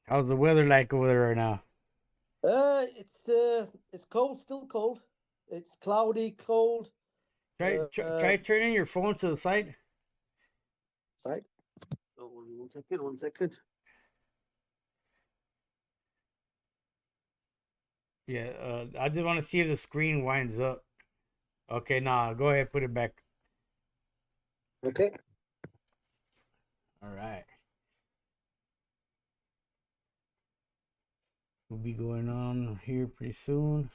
How's the weather like over there right now? It's cold, still cold. It's cloudy, cold. Try turning your phone to the side. Sorry. Oh, one second, 1 second. Yeah, I just want to see if the screen winds up. Okay, nah, go ahead, put it back. Okay. All right, we'll be going on here pretty soon.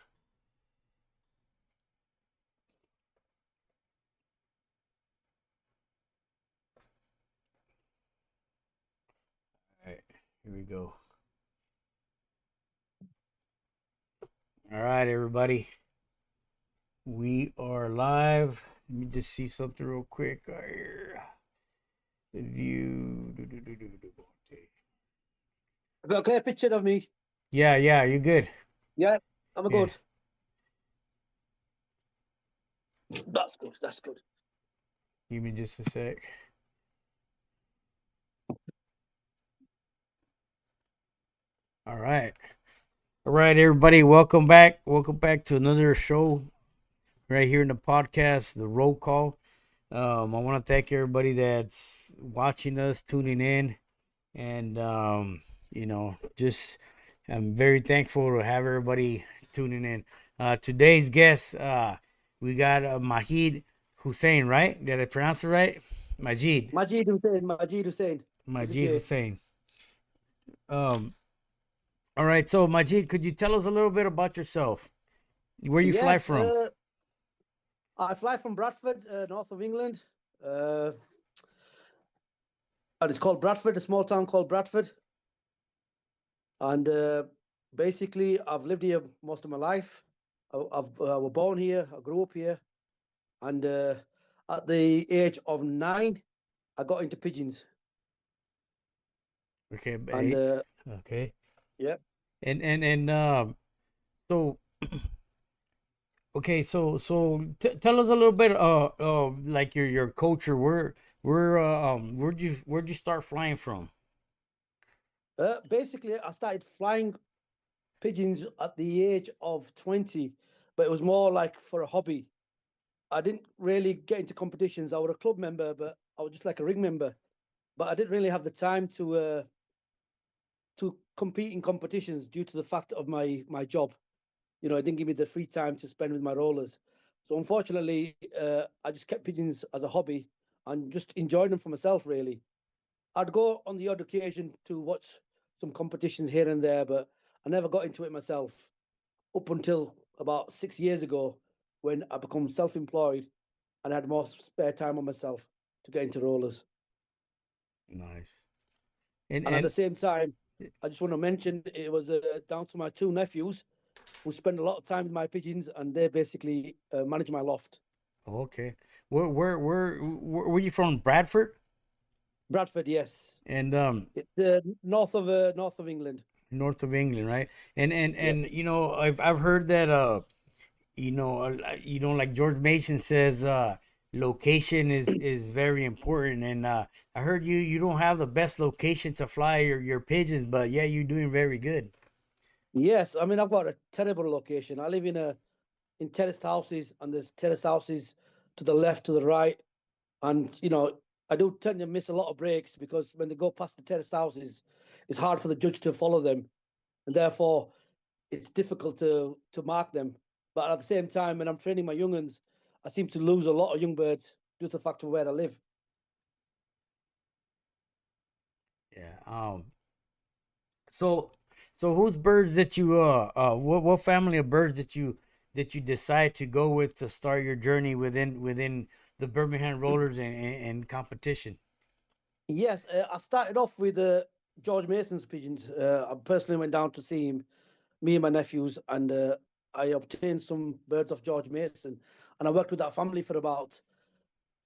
All right, here we go. All right, everybody, we are live. Let me just see something real quick here. The view. I've got a clear picture of me. Yeah, you're good. Yeah, I'm a Yeah, good. That's good. That's good. give me just a sec. All right. All right, everybody, welcome back. Welcome back to another show right here in the podcast, the roll call. I want to thank everybody that's watching us, tuning in, and just I'm very thankful to have everybody tuning in. Today's guest, we got Majid Hussain, right? Did I pronounce it right? Majid, Majid Hussain. Majid Hussain. With a Majid J. Hussain. Um, all right, so Majid, could you tell us a little bit about yourself? Where you fly Yes. from? I fly from Bradford, north of England. Uh, and it's called Bradford, a small town called Bradford. And basically, I've lived here most of my life. I was born here. I grew up here. And at the age of 9, I got into pigeons. Okay, And 8. Okay. yeah, And so okay, so tell us a little bit like your culture. Where'd you start flying from? basically, I started flying pigeons at the age of 20, but it was more like for a hobby. I didn't really get into competitions. I was a club member, but I was just like a ring member. But I didn't really have the time to compete in competitions due to the fact of my job. It didn't give me the free time to spend with my rollers. So unfortunately, I just kept pigeons as a hobby and just enjoyed them for myself. Really, I'd go on the odd occasion to watch some competitions here and there, but I never got into it myself up until about 6 years ago when I become self-employed and I had more spare time on myself to get into rollers. Nice. And And at the and same time, I just want to mention it was down to my two nephews who spend a lot of time with my pigeons, and they basically manage my loft. okay. Where were you from? Bradford? Bradford, yes, And it's north of England. north of England, right? And Yeah. and I've heard that like George Mason says, location is very important. And I heard you don't have the best location to fly your pigeons, but yeah, you're doing very good. Yes, I mean I've got a terrible location. I live in terraced houses, and there's terraced houses to the left, to the right, and I do tend to miss a lot of breaks because when they go past the terraced houses, it's hard for the judge to follow them, and therefore it's difficult to mark them. But at the same time, when I'm training my young uns, I seem to lose a lot of young birds due to the fact of where I live. Yeah. So so whose birds that you what family of birds that you decide to go with to start your journey within the Birmingham Rollers and competition? Yes, I started off with George Mason's pigeons. I personally went down to see him, me and my nephews, and I obtained some birds off George Mason, and I worked with that family for about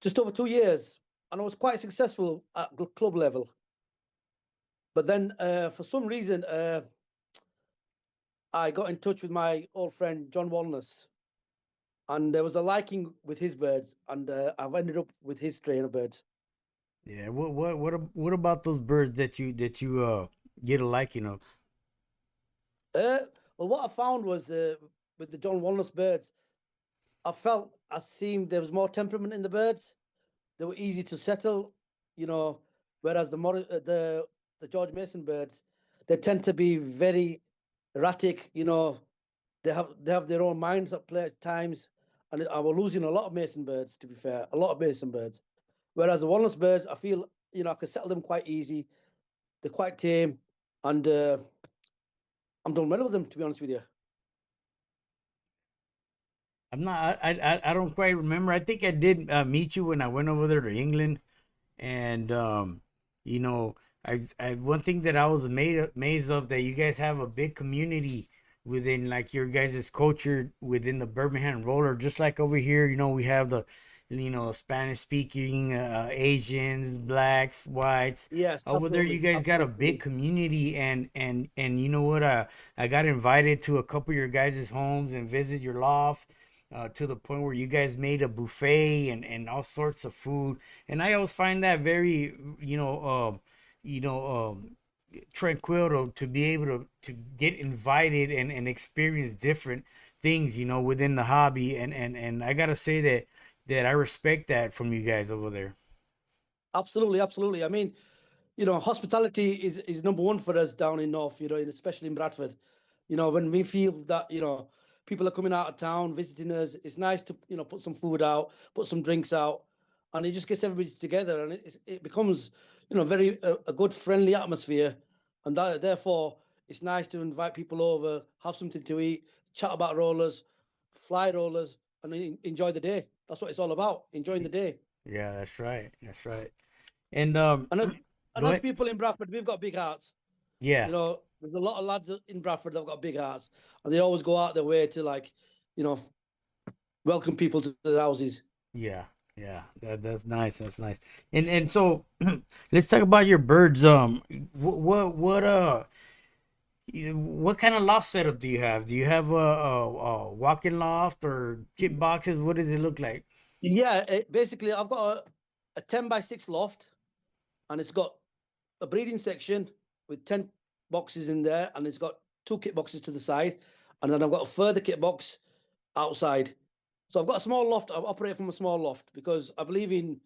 just over 2 years, and I was quite successful at club level. But then, for some reason, I got in touch with my old friend John Walness, and there was a liking with his birds, and I've ended up with his strain of birds. Yeah. What about those birds that you get a liking of? Uh, well, what I found was with the John Walnuts birds, I seemed there was more temperament in the birds. They were easy to settle, you know, whereas the George Mason birds, they tend to be very erratic. They have their own minds at play at times, and I was losing a lot of Mason birds. To be fair, a lot of Mason birds. Whereas the Walnuts birds, I feel I can settle them quite easy. They're quite tame, and I'm done well with them. To be honest with you. I'm not. I don't quite remember. I think I did meet you when I went over there to England, and you know, I one thing that I was amazed of that you guys have a big community within like your guys' culture within the Birmingham roller, just like over here. You know, we have the Spanish speaking Asians, blacks, whites. Yes, Over there, you absolutely, guys got a big absolutely. community, and you know what? I got invited to a couple of your guys' homes and visit your loft. To the point where you guys made a buffet and all sorts of food, and I always find that very, you know, tranquil to be able to get invited and experience different things, within the hobby, and I gotta say that I respect that from you guys over there. Absolutely, absolutely. I mean, hospitality is number one for us down in North, and especially in Bradford. When we feel that, people are coming out of town visiting us, it's nice to, put some food out, put some drinks out, and it just gets everybody together, and it becomes, very a good friendly atmosphere, and therefore it's nice to invite people over, have something to eat, chat about rollers, fly rollers, and enjoy the day. That's what it's all about, enjoying the day. Yeah, that's right. That's right. And And as, and go as ahead. people in Bradford, we've got big hearts. Yeah, There's a lot of lads in Bradford that've got big hearts, and they always go out their way to you know, welcome people to their houses. yeah, yeah. That's nice. That's nice. And so let's talk about your birds. What kind of loft setup do you have? Do you have a walk-in loft or kit boxes? What does it look like? Yeah, basically, I've got a 10 by 6 loft, and it's got a breeding section with 10 boxes in there, and it's got 2 kit boxes to the side, and then I've got a further kit box outside. So I've got a small loft. I operate from a small loft because I believe in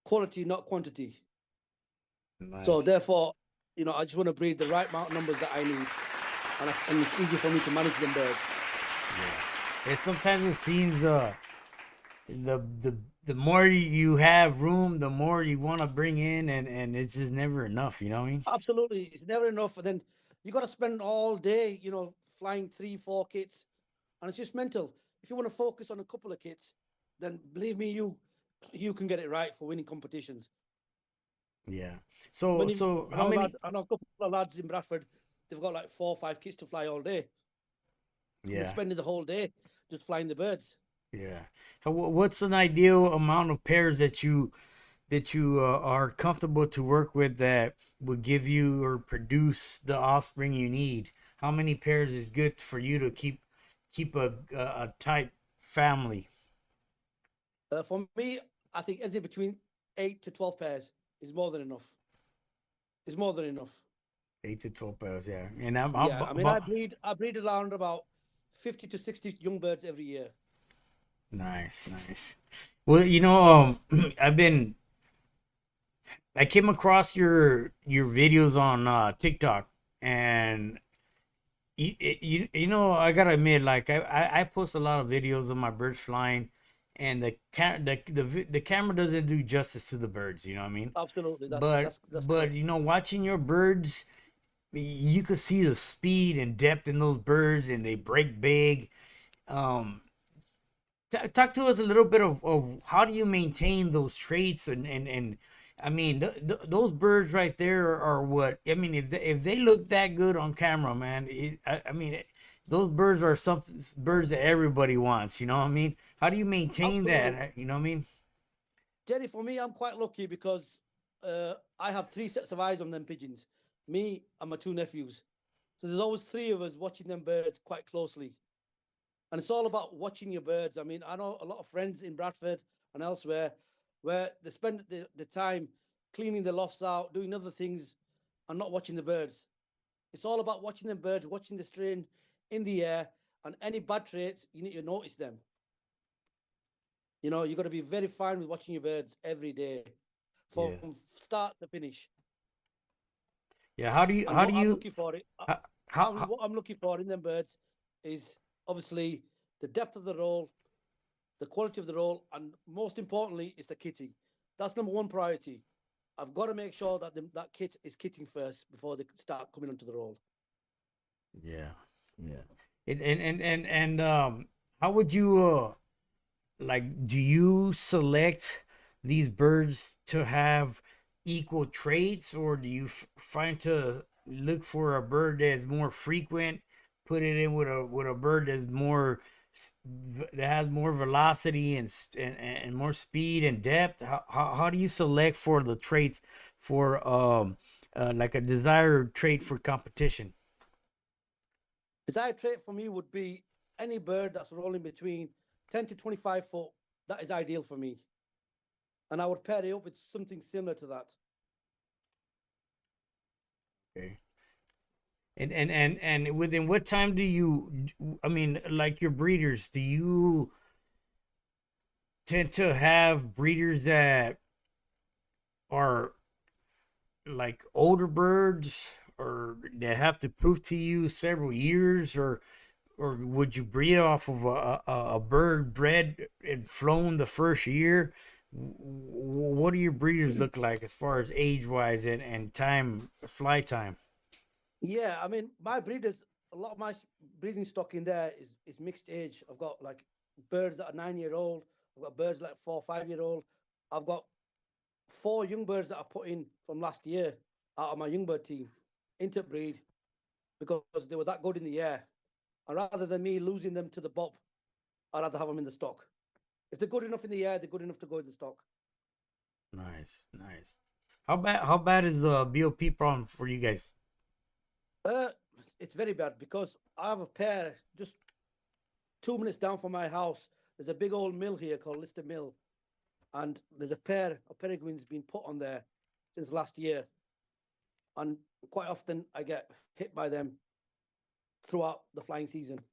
quality, not quantity. So Nice. therefore, I just want to breed the right amount of numbers that I need, and it's easy for me to manage them birds. Yeah. And sometimes it seems the more you have room, the more you want to bring in, and it's just never enough. You know what I mean? Absolutely, it's never enough. And then you got to spend all day, flying 3, 4 kits, and it's just mental. If you want to focus on a couple of kits, then believe me, you can get it right for winning competitions. Yeah. So how many? I know a couple of lads in Bradford. They've got like 4 or 5 kits to fly all day, and they're Yeah. spending the whole day just flying the birds. Yeah. What's an ideal amount of pairs that you are comfortable to work with that would give you or produce the offspring you need? How many pairs is good for you to keep a tight family? For me, I think anything between 8 to 12 pairs is more than enough. Is more than enough. 8 to 12 pairs, yeah. And I'm Yeah, I mean, about I breed around about 50 to 60 young birds every year. nice, nice. Well, I've been I came across your videos on TikTok, and I gotta admit, like I post a lot of videos of my birds flying, and the camera doesn't do justice to the birds. You know what I mean? Absolutely, that's But correct. watching your birds, you could see the speed and depth in those birds, and they break big. Um, talk to us a little bit of how do you maintain those traits and I mean those birds right there are what I mean if they look that good on camera, man. I mean those birds are something birds that everybody wants. You know what I mean? How do you maintain Absolutely, that? You know what I mean? Jerry. For me, I'm quite lucky because I have 3 sets of eyes on them pigeons. Me and my 2 nephews. So there's always 3 of us watching them birds quite closely. And it's all about watching your birds. I mean, I know a lot of friends in Bradford and elsewhere. where they spend the time cleaning the lofts out, doing other things, and not watching the birds. It's all about watching the birds, watching the strain in the air, and any bad traits, you need to notice them. You know, you got to be very fine with watching your birds every day from Yeah. start to finish. Yeah. And How what do I'm you looking for, how what I'm looking for in them birds is obviously the depth of the roll, the quality of the roll, and most importantly, is the kitting. That's number one priority. I've got to make sure that that kit is kitting first before they start coming onto the roll. Yeah. Yeah. And how would you like do you select these birds to have equal traits, or do you find to look for a bird that's more frequent, put it in with a bird that's more that has more velocity and more speed and depth? How do you select for the traits for like a desired trait for competition? Desired trait for me would be any bird that's rolling between 10 to 25 foot. That is ideal for me. And I would pair it up with something similar to that. Okay. And within what time do you, I mean, like your breeders, do you tend to have breeders that are like older birds, or they have to prove to you several years, or would you breed off of a bird bred and flown the first year? What do your breeders look like as far as age wise and time, fly time? Yeah, I mean, my breeders, a lot of my breeding stock in there is mixed age. I've got like birds that are 9 year old. I've got birds like 4 or 5 year old. I've got four young birds that I put in from last year out of my young bird team into breed because they were that good in the air. And rather than me losing them to the bob, I'd rather have them in the stock. If they're good enough in the air, they're good enough to go in the stock. Nice, nice. How bad is the BOP problem for you guys? Uh, it's very bad because I have a pair just 2 minutes down from my house. There's a big old mill here called Lister Mill, and there's a pair of peregrines being put on there since last year. And quite often I get hit by them throughout the flying season.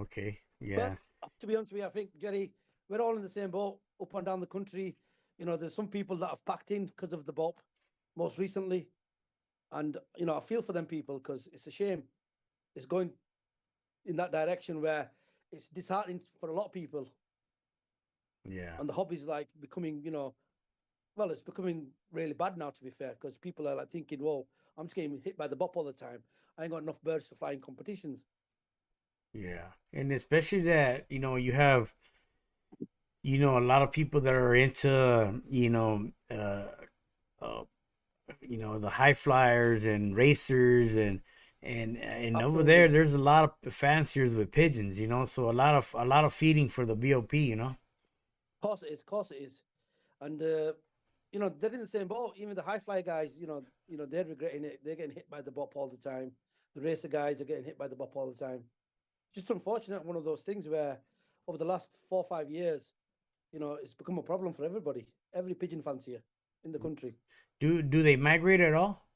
Okay, But yeah, to be honest with you, I think, Jerry, we're all in the same boat up and down the country. You know, there's some people that have packed in because of the BOP most recently. And, you know, I feel for them people because it's a shame. It's going in that direction where it's disheartening for a lot of people. yeah, And the hobby's like becoming, you know, well, it's becoming really bad now, to be fair, because people are like thinking, well, I'm just getting hit by the BOP all the time. I ain't got enough birds to fly in competitions. yeah. And especially that, you have, a lot of people that are into, uh, the high flyers and racers and over there, Absolutely. there's a lot of fanciers with pigeons, so a lot of feeding for the BOP. Of course it is. Of course it is. And you know, they're in the same boat. Even the high fly guys, they're regretting it. They're getting hit by the BOP all the time. The racer guys are getting hit by the BOP all the time. Just unfortunate, one of those things where over the last 4 or 5 years, it's become a problem for everybody, every pigeon fancier in the country. Do they migrate at all?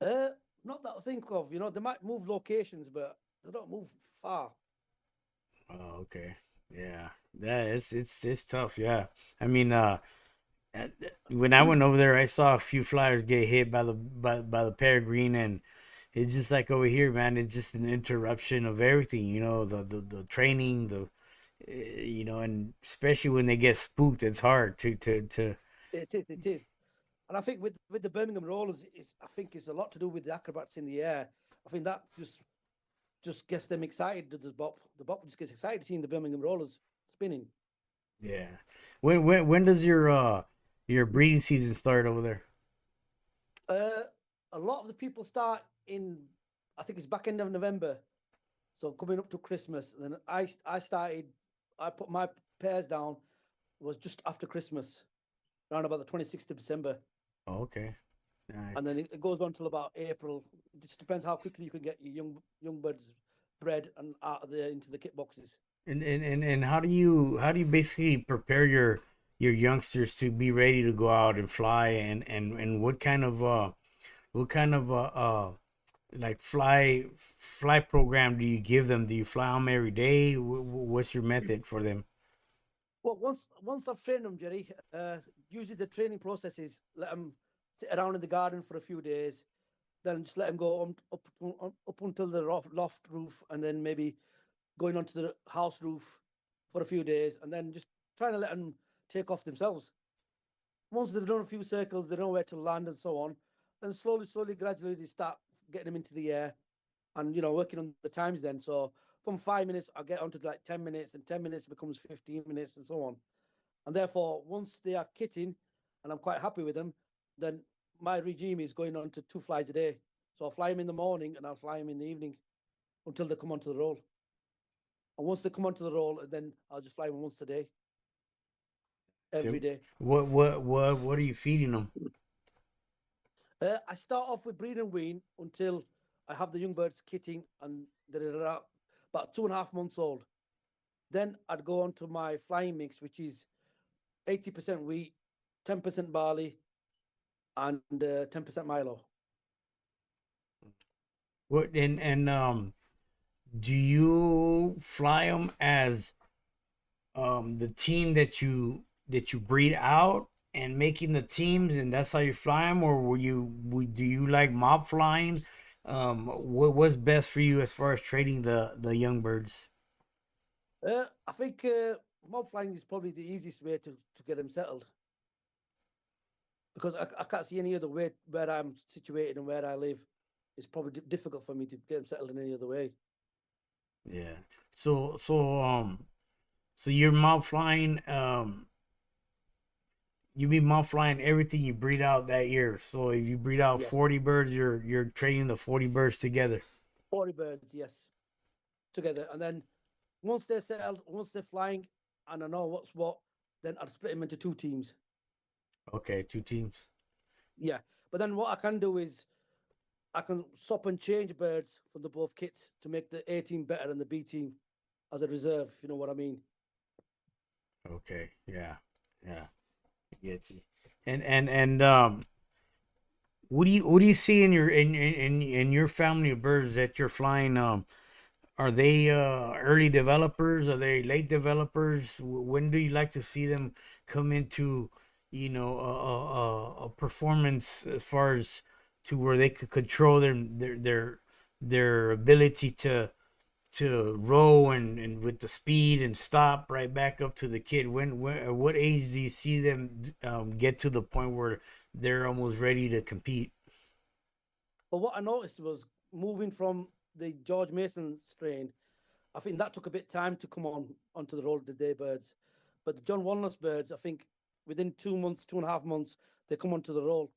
Uh, Not that I think of. They might move locations, but they don't move far. Oh, okay. Yeah. Yeah, it's tough, yeah. I mean, uh, when I went over there, I saw a few flyers get hit by the peregrine, and it's just like over here, man. It's just an interruption of everything, the training, and especially when they get spooked, it's hard to. It is. It is. And I think with the Birmingham Rollers, I think it's a lot to do with the acrobats in the air. I think that just gets them excited. The BOP, just gets excited seeing the Birmingham Rollers spinning. Yeah. When does your breeding season start over there? Uh, a lot of the people start in, I think it's back end of November, so coming up to Christmas. And then I put my pairs down was just after Christmas, around about the 26th of December, Oh, okay. Nice. and then it goes on till about April. It just depends how quickly you can get your young birds bred and out of there into the kit boxes. And how do you basically prepare your youngsters to be ready to go out and fly, and what kind of like fly program do you give them? Do you fly them every day? What's your method for them? Well, once I've trained them, Jerry, usually the training process is let them sit around in the garden for a few days, then just let them go up until the loft roof, and then maybe going onto the house roof for a few days, and then just trying to let them take off themselves. Once they've done a few circles, they know where to land and so on. Then slowly, gradually, they start getting them into the air and working on the times. Then so from 5 minutes, I get onto like 10 minutes, and 10 minutes becomes 15 minutes, and so on. And therefore, once they are kitting, and I'm quite happy with them, then my regime is going on to 2 flies a day. So I'll fly them in the morning and I'll fly them in the evening until they come onto the roll. And once they come onto the roll, then I'll just fly them once a day, every So day. what are you feeding them? I start off with breed and wean until I have the young birds kitting and they're about 2.5 months old. Then I'd go on to my flying mix, which is 80% wheat, 10% barley, and 10% Milo. What and do you fly them as the team that you breed out and making the teams, and that's how you fly them, or do you like mob flying? What's best for you as far as trading the young birds? I think mob flying is probably the easiest way to get them settled because I can't see any other way where I'm situated and where I live. It's probably difficult for me to get them settled in any other way. Yeah. So you're mob flying. You be mob flying everything you breed out that year. So if you breed out Yeah, 40 birds, you're trading the 40 birds together. 40 birds, yes, together. And then once they're settled, once they're flying, and I know what's what, then I'd split them into two teams. Okay, two teams. Yeah, but then what I can do is I can swap and change birds from the both kits to make the A team better than the B team as a reserve. If you know what I mean? Okay, yeah, yeah, I get you. And what do you see in your family of birds that you're flying? Are they early developers? Are they late developers? When do you like to see them come into, a performance as far as to where they could control their ability to row and with the speed and stop right back up to the kid? When at what age do you see them get to the point where they're almost ready to compete? But what I noticed was moving from the George Mason strain. I think that took a bit time to come on onto the roll of the day birds, but the John Walnuts birds, I think within 2 months, 2.5 months, they come onto the roll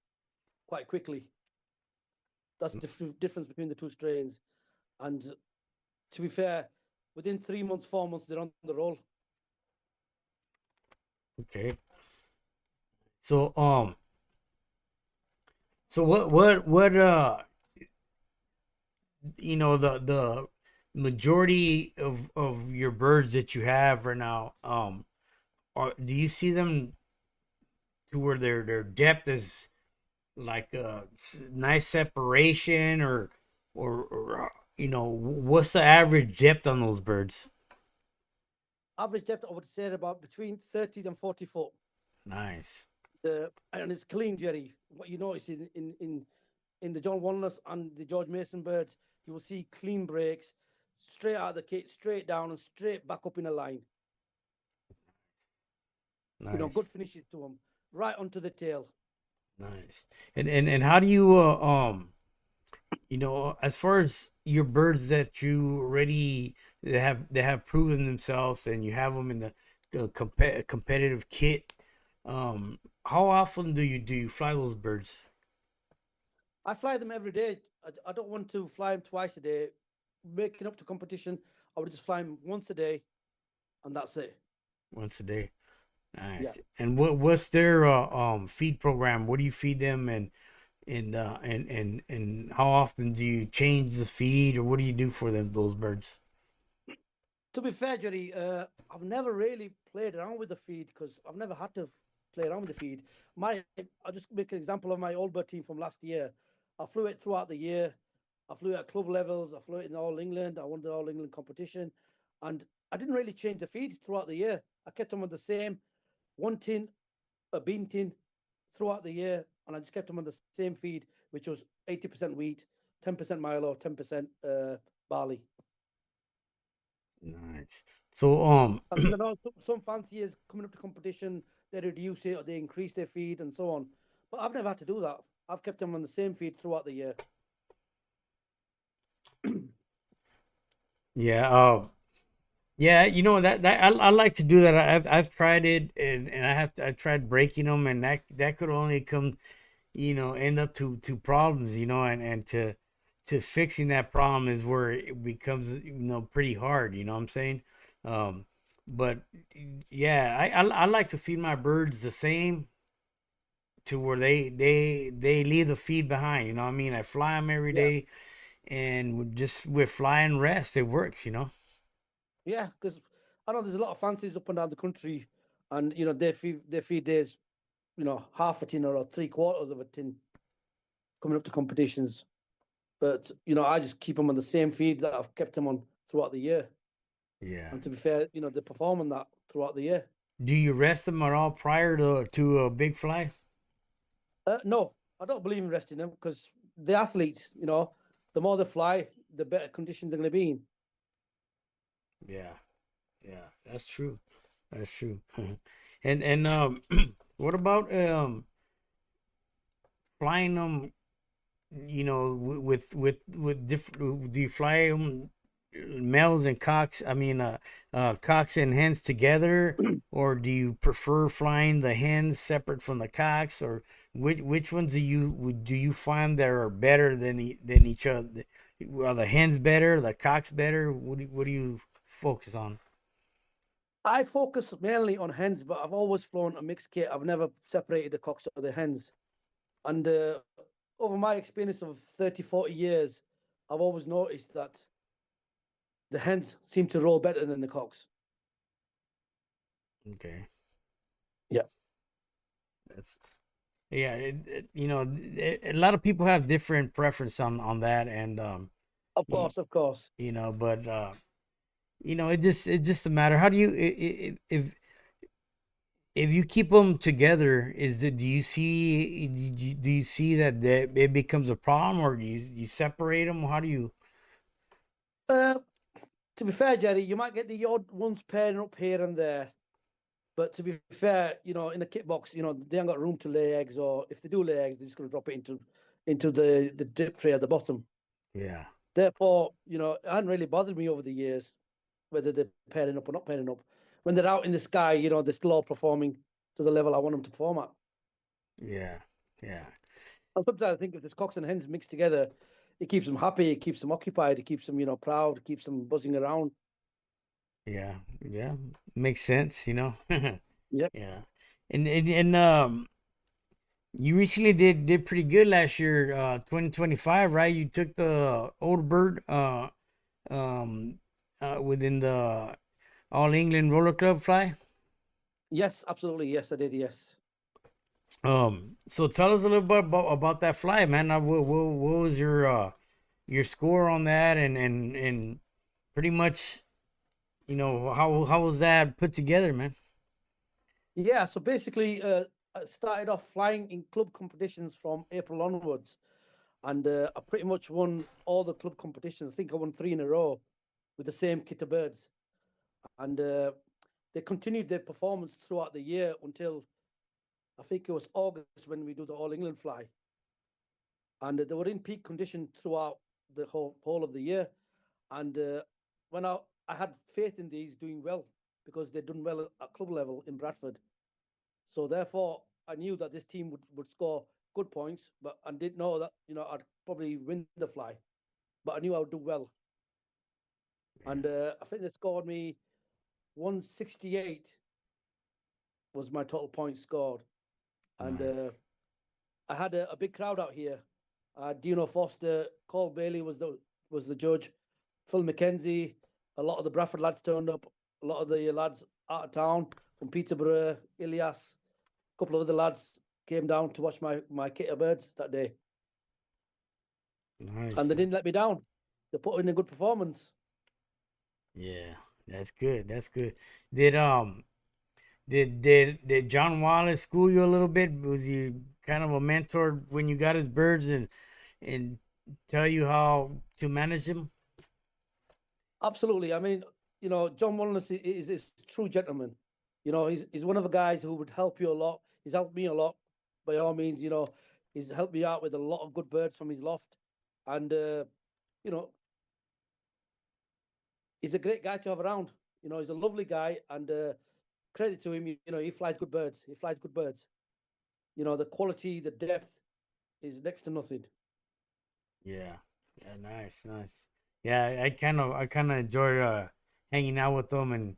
quite quickly. That's the difference between the two strains. And to be fair, within 3 months, 4 months, they're on the roll. Okay. So what the majority of your birds that you have right now, do you see them to where their depth is like a nice separation, or what's the average depth on those birds? Average depth, I would say about between 30 and 40 foot. Nice. And it's clean, Jerry. What you notice in the John Walnuts and the George Mason birds, you will see clean breaks, straight out of the kit, straight down and straight back up in a line. Nice. Good finishes to them, right onto the tail. Nice. And how do you as far as your birds that you already that have proven themselves and you have them in the competitive kit, how often do you fly those birds? I fly them every day. I don't want to fly them twice a day. Making up to competition, I would just fly them once a day, and that's it. Once a day. Yeah. Nice. And what's their feed program? What do you feed them, and how often do you change the feed, or what do you do for them, those birds? To be fair, Jerry, I've never really played around with the feed because I've never had to play around with the feed. I'll just make an example of my old bird team from last year. I flew it throughout the year. I flew it at club levels. I flew it in All England. I won the All England competition, and I didn't really change the feed throughout the year. I kept them on the same one tin, a bean tin throughout the year, and I just kept them on the same feed, which was 80% wheat, 10% Milo, 10% barley. Nice. So I mean, I know some fanciers coming up to competition, they reduce it or they increase their feed and so on. But I've never had to do that. I've kept them on the same feed throughout the year. yeah, yeah, you know that I like to do that. I've tried it, and I've tried breaking them, and that could only come, end up to problems, and to fixing that problem is where it becomes, pretty hard. You know what I'm saying? Um, but yeah, I like to feed my birds the same, to where they leave the feed behind. You know what I mean? I fly them every Yeah, day, and just with fly and rest, it works. yeah, because I know there's a lot of fanciers up and down the country, and their feed days, half a tin or three quarters of a tin coming up to competitions. But I just keep them on the same feed that I've kept them on throughout the year. Yeah. And to be fair, they perform on that throughout the year. Do you rest them at all prior to a big fly? No, I don't believe in resting them because the athletes, the more they fly, the better condition they're going to be in. Yeah, yeah, that's true. That's true. And what about flying them? With different. Do you fly them males and cocks? I mean, cocks and hens together, or do you prefer flying the hens separate from the cocks, or which ones do you find that are better than each other? Are the hens better? The cocks better? What do you focus on? I focus mainly on hens, but I've always flown a mixed kit. I've never separated the cocks or the hens. And over my experience of 30, 40 years, I've always noticed that the hens seem to roll better than the cocks. Okay, Yeah, that's yeah. A lot of people have different preference on that, and of y- course, of course. but it's just a matter. How do you if you keep them together, do you see that it becomes a problem, or do you separate them? How do you? Uh, to be fair, Jerry, you might get the odd ones pairing up here and there. But to be fair, in a kit box, they ain't got room to lay eggs, or if they do lay eggs, they're just going to drop it into the dip tray at the bottom. Yeah, Therefore, it hadn't really bothered me over the years whether they're pairing up or not pairing up. When they're out in the sky, they're still all performing to the level I want them to perform at. yeah, yeah, And sometimes I think if there's cocks and hens mixed together, it keeps them happy, it keeps them occupied, it keeps them, proud, it keeps them buzzing around. yeah, yeah. Makes sense. Yep. Yeah, and you recently did pretty good last year, 2025, right? You took the old bird um within the All England Roller Club fly. Yes, absolutely. Yes, I did. Yes. So tell us a little bit about that fly, man. What was your score on that, and pretty much, how was that put together, man? Yeah. So basically, I started off flying in club competitions from April onwards. And I pretty much won all the club competitions. I think I won three in a row with the same kit of birds. And they continued their performance throughout the year until I think it was August when we do the All England fly. And they were in peak condition throughout the whole of the year. And when I had faith in these doing well because they'd done well at club level in Bradford. So therefore, I knew that this team would score good points, but I didn't know that I'd probably win the fly. But I knew I would do well. Yeah, And I think they scored me 168 was my total points scored. And nice. I had a big crowd out here. Dino Foster, Cole Bailey was the judge, Phil McKenzie, A lot of the Bradford lads turned up. A lot of the lads out of town from Peterborough, Ilias, a couple of other lads came down to watch my kit of birds that day, and Nice. they didn't let me down. They put in a good performance. Yeah, that's good. That's good. Did um did John Wallace school you a little bit? Was he kind of a mentor when you got his birds and tell you how to manage them? Absolutely. I mean, John Wallace is a true gentleman. He's one of the guys who would help you a lot. He's helped me a lot by all means. He's helped me out with a lot of good birds from his loft, and you know, he's a great guy to have around. He's a lovely guy, and credit to him. He flies good birds. He flies good birds. The quality, the depth is next to nothing. Yeah. Yeah, nice, nice. Yeah, I kind of enjoyed hanging out with him and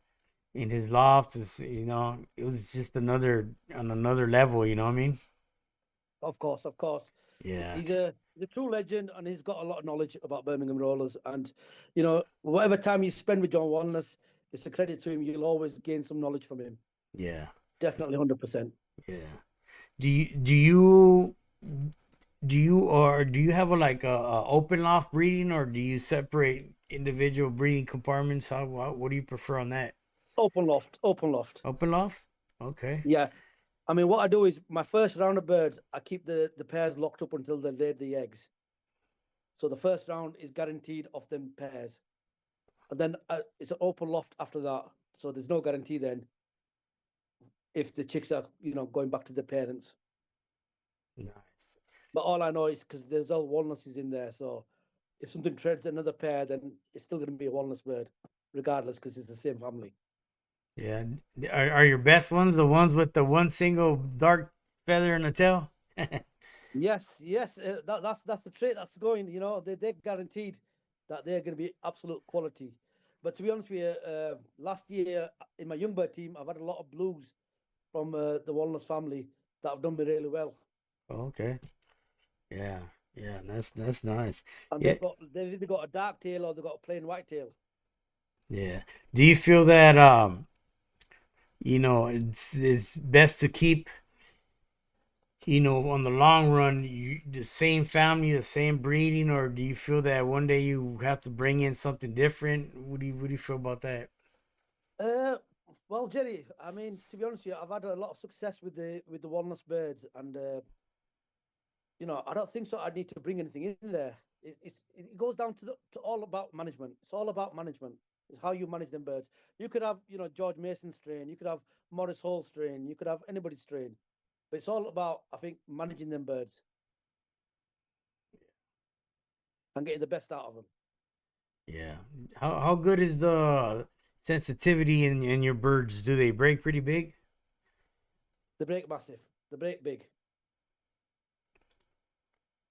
in his loft is it was just another on another level, you know what I mean? Of course, of course. Yeah. He's a true legend, and he's got a lot of knowledge about Birmingham rollers. And whatever time you spend with John Wallace, it's a credit to him. You'll always gain some knowledge from him. Yeah. Definitely, 100%. Yeah. Do you or do you have a like a open loft breeding or do you separate individual breeding compartments? What do you prefer on that? Open loft, open loft. Open loft? Okay. Yeah. I mean, what I do is my first round of birds, I keep the pairs locked up until they lay the eggs. So the first round is guaranteed of them pairs, and then it's an open loft after that. So there's no guarantee then if the chicks are going back to the parents. Nice. But all I know is because there's all walnuts in there. So if something treads another pair, then it's still going to be a walnut bird, regardless, because it's the same family. Yeah. Are your best ones the ones with the one single dark feather in the tail? Yes, yes, that's the trait that's going. They're guaranteed that they're going to be absolute quality. But to be honest with you, last year in my young bird team, I've had a lot of blues from the Walnuts family that have done me really well, Okay. Yeah. Yeah, that's nice. and Yeah. they've either got a dark tail or they've got a plain white tail. Yeah. Do you feel that it's best to keep, on the long run, the same family, the same breeding, or do you feel that one day you have to bring in something different? What do you feel about that? Uh, well, Jerry, I mean, to be honest with you, I've had a lot of success with the Walnuts birds, and I don't think so. I need to bring anything in there. It goes down to all about management. It's all about management. It's how you manage them birds. You could have George Mason strain. You could have Morris Hall strain. You could have anybody's strain. But it's all about, I think, managing them birds and getting the best out of them. Yeah. How good is the sensitivity in your birds? Do they break pretty big? They break massive. They break big.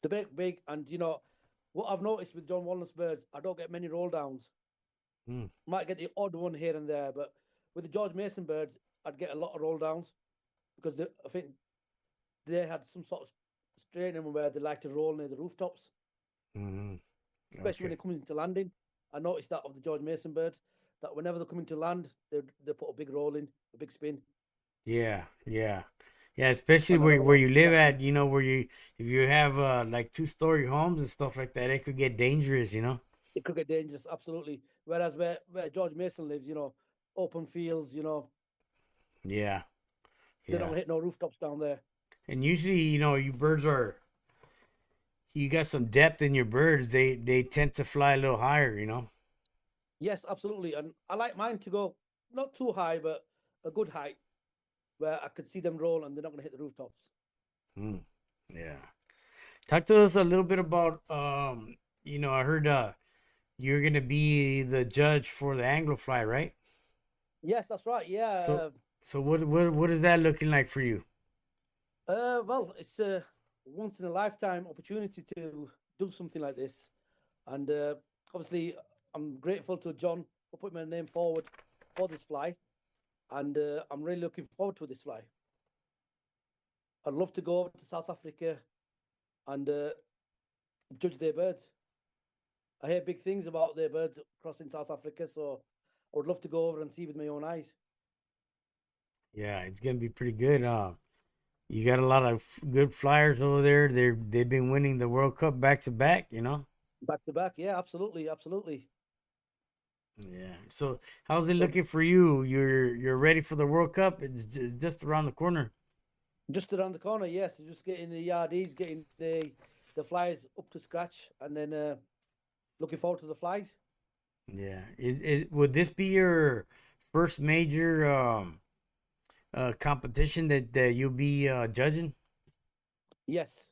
They break big. And what I've noticed with John Walnuts birds, I don't get many roll downs. Hmm. Might get the odd one here and there, but with the George Mason birds, I'd get a lot of roll downs because I think they had some sort of strain in them where they like to roll near the rooftops, Hmm. especially when Okay. they come into landing. I noticed that of the George Mason birds, that whenever they come into land, they put a big roll in, a big spin, Yeah. Yeah. Yeah, especially and I where don't you see live that too at, much. where you if you have like two-story homes and stuff like that, it could get dangerous. It could get dangerous, absolutely. Whereas where George Mason lives, open fields, Yeah. they Yeah. don't hit no rooftops down there. And usually, you birds you got some depth in your birds. They tend to fly a little higher. Yes, absolutely. And I like mine to go not too high, but a good height where I could see them roll and they're not going to hit the rooftops. Hmm. Yeah. Talk to us a little bit about I heard you're gonna be the judge for the anglo fly, right? Yes, that's right. So Yeah. so what is that looking like for you? Well, it's a once in a lifetime opportunity to do something like this, and obviously, I'm grateful to John for putting my name forward for this fly, and I'm really looking forward to this fly. I'd love to go over to South Africa and judge their birds. I hear big things about their birds crossing South Africa, so I would love to go over and see with my own eyes. Yeah, it's gonna be pretty good. You got a lot of good flyers over there. They've been winning the World Cup back to back. You know. Back to back, yeah, absolutely, absolutely. Yeah. So how's it So looking for you? You're ready for the World Cup? It's just around the corner. just around the corner, yes, just getting the yardies, getting the flies up to scratch, and then looking forward to the flies. Yeah. Would this be your first major competition that you'll be judging? Yes.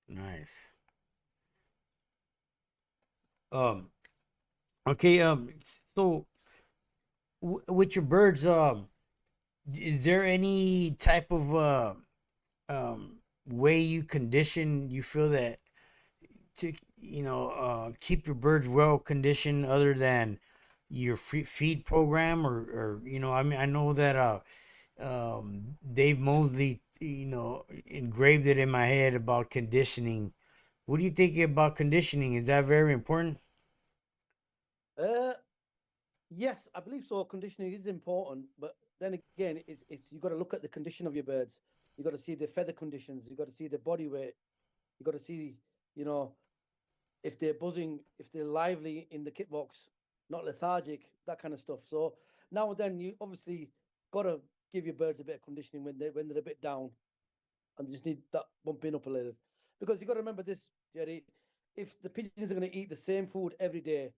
Nice. Um. Okay. So with your birds, is there any type of way you condition? You feel that to keep your birds well conditioned, other than your feed program, or I mean, I know that Dave Mosley, engraved it in my head about conditioning. What do you think about conditioning? Is that very important? Uh, yes, I believe so. Conditioning is important, but then again, it's you got to look at the condition of your birds. You got to see the feather conditions. You got to see the body weight. You got to see, you know, if they're buzzing, if they're lively in the kit box, not lethargic, that kind of stuff. So now and then, you obviously got to give your birds a bit of conditioning when they're a bit down, and they just need that bumping up a little. Because you got to remember this, Jerry. If the pigeons are going to eat the same food every day,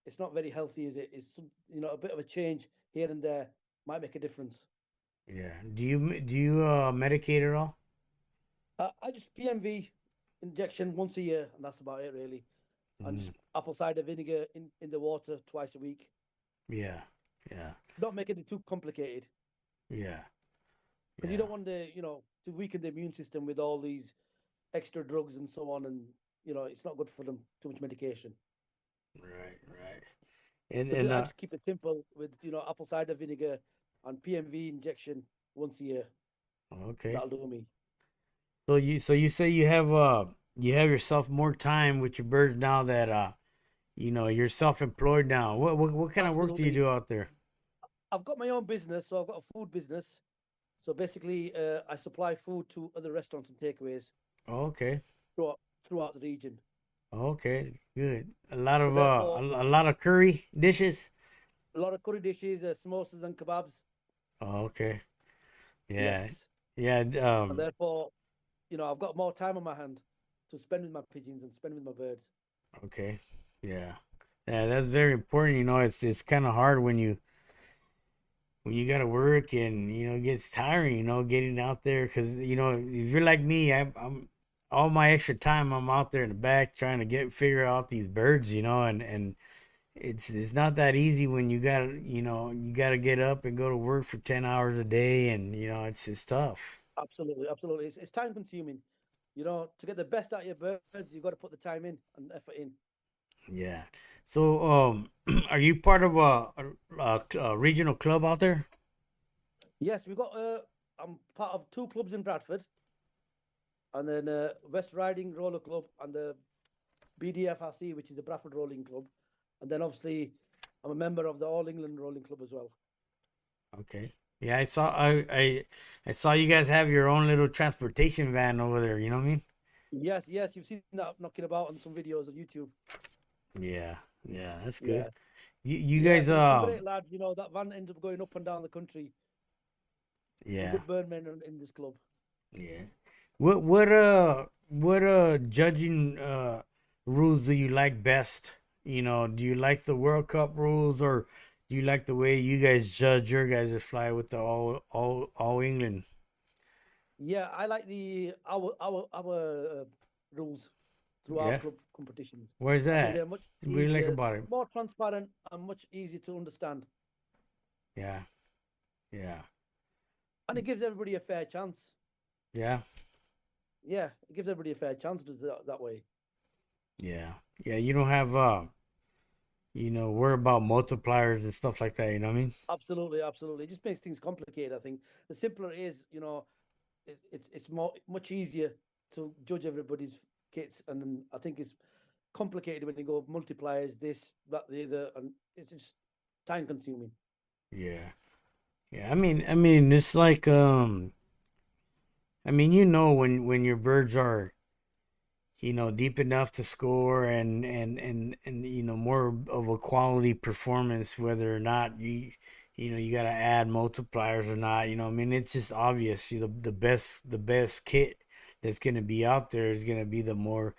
it's not very healthy, is it? It's a bit of a change here and there might make a difference. Yeah. Do you medicate at all? I just PMV injection once a year, and that's about it really. And Mm, just apple cider vinegar in the water twice a week. yeah. Yeah. Not making it too complicated Yeah. because you Yeah. don't want to weaken the immune system with all these extra drugs and so on, and it's not good for them. Too much medication. Right. Right. And So and I just keep it simple with apple cider vinegar and PMV injection once a year. okay. That'll do me. So you say you have yourself more time with your birds now that you're self-employed now. What kind of work do you Absolutely. do out there? I've got my own business, so I've got a food business. So basically, I supply food to other restaurants and takeaways Okay. throughout the region. Okay. Good. A lot So of therefore, a lot of curry dishes. a lot of curry dishes, samosas and kebabs. Okay. Yeah. Yes, Yeah. and therefore, I've got more time on my hand to spend with my pigeons and spend with my birds. Okay. Yeah. Yeah, that's very important. It's kind of hard when you gotta work, and it gets tiring. Getting out there, because if you're like me, I'm all my extra time I'm out there in the back trying to figure out these birds. And it's not that easy when you gotta get up and go to work for 10 hours a day, and it's tough. Absolutely, absolutely. It's time consuming. To get the best out of your birds, you've got to put the time in and effort in. Yeah. So are you part of a regional club out there? Yes, we've got. I'm part of two clubs in Bradford, and then West Riding Roller Club and the BDFRC, which is the Bradford Rolling Club, and then obviously I'm a member of the All England Rolling Club as well. Okay. Yeah, I saw you guys have your own little transportation van over there. You know what I mean? Yes, yes, you've seen that knocking about on some videos of YouTube. Yeah. Yeah, that's good. Yeah, You yeah, guys some great lads. That van ends up going up and down the country. Some yeah. good birdmen in this club. Yeah. What judging rules do you like best? Do you like the World Cup rules, or do you like the way you guys judge your guys' fly with the all England? Yeah, I like the our rules through our Yeah. club competitions. Where's I think that? they're much What do you like easier, about it? more transparent, and much easier to understand. Yeah. Yeah. And it gives everybody a fair chance. Yeah. Yeah, it gives everybody a fair chance to do that way. Yeah. Yeah. You don't have worry about multipliers and stuff like that. You know what I mean? Absolutely, absolutely. It just makes things complicated. I think the simpler it is, it's much easier to judge everybody's kits, and then I think it's complicated when you go multipliers, this, that, the other, and it's just time consuming. Yeah. Yeah. I mean, it's like I mean, when your birds are deep enough to score and more of a quality performance, whether or not you got to add multipliers or not. I mean, it's just obvious. The best kit that's going to be out there is going to be the more,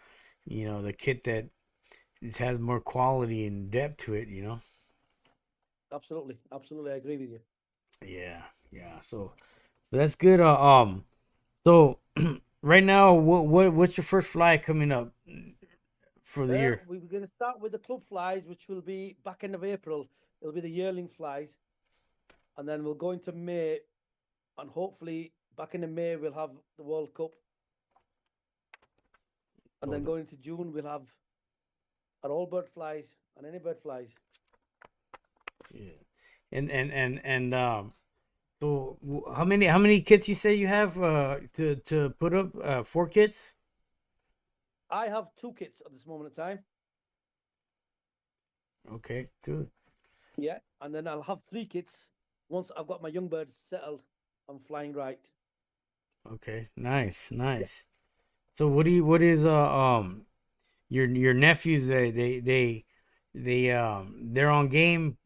the kit that it has more quality and depth to it. Absolutely, absolutely, I agree with you. Yeah, yeah. So that's good. So right now, what's your first fly coming up for the year? We're going to start with the club flies, which will be back end of April. It'll be the yearling flies, and then we'll go into May, and hopefully back in the May we'll have the World Cup, and Oh, then going into June we'll have our all bird flies and any bird flies. yeah. And so how many kits you say you have to put up 4 kits? I have 2 kits at this moment in time. Okay, good. Yeah, and then I'll have 3 kits once I've got my young birds settled and flying right. Okay, nice, Yeah, nice. So what is your nephews, they're on game.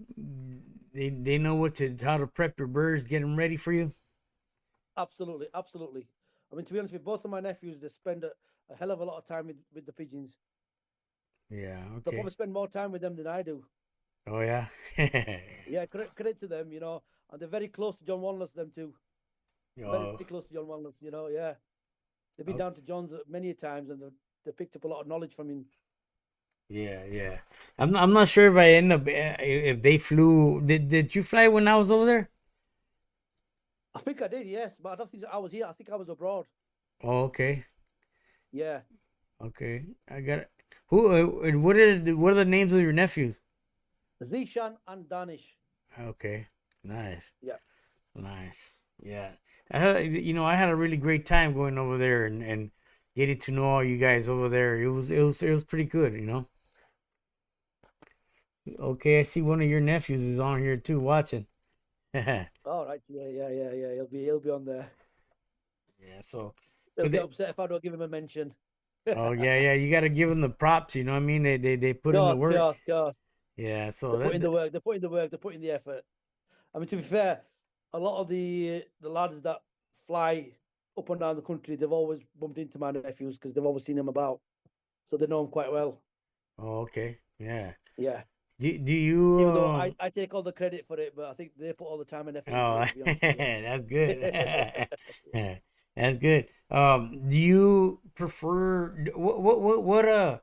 They know how to prep your birds, get them ready for you. absolutely, absolutely. I mean, to be honest with both of my nephews, they spend a hell of a lot of time with the pigeons. Yeah, They'll okay. probably spend more time with them than I do. Oh yeah. Yeah, credit to them, and they're very close to John Wanless, them too. Very Oh, close to John Wanless. Yeah. They've been okay. down to John's many a times and they picked up a lot of knowledge from him. Yeah, yeah. I'm not sure if I end up if they flew. Did you fly when I was over there? I think I did, yes, but I don't think I was here. I think I was abroad. Oh, okay, Yeah. okay. I got it. Who? What are the names of your nephews? Zishan and Danish. Okay, nice, Yeah. nice. Yeah, I had a really great time going over there and getting to know all you guys over there. It was pretty good. Okay, I see one of your nephews is on here too watching. Yeah. All right. Yeah. He'll be on there. So, He'll but get upset if I don't give him a mention. oh yeah, yeah. You got to give them the props. You know what I mean? They put in the Gosh, work. gosh, gosh. Yeah. So They're putting the work. They're putting the work. They're putting the effort. I mean, to be fair, a lot of the lads that fly up and down the country, they've always bumped into my nephews because they've always seen them about, so they know him quite well. Oh, okay. Yeah. Yeah. Do you Even though I take all the credit for it, but I think they put all the time and effort into oh it. To be honest with that's good. you. That's good. Do you prefer what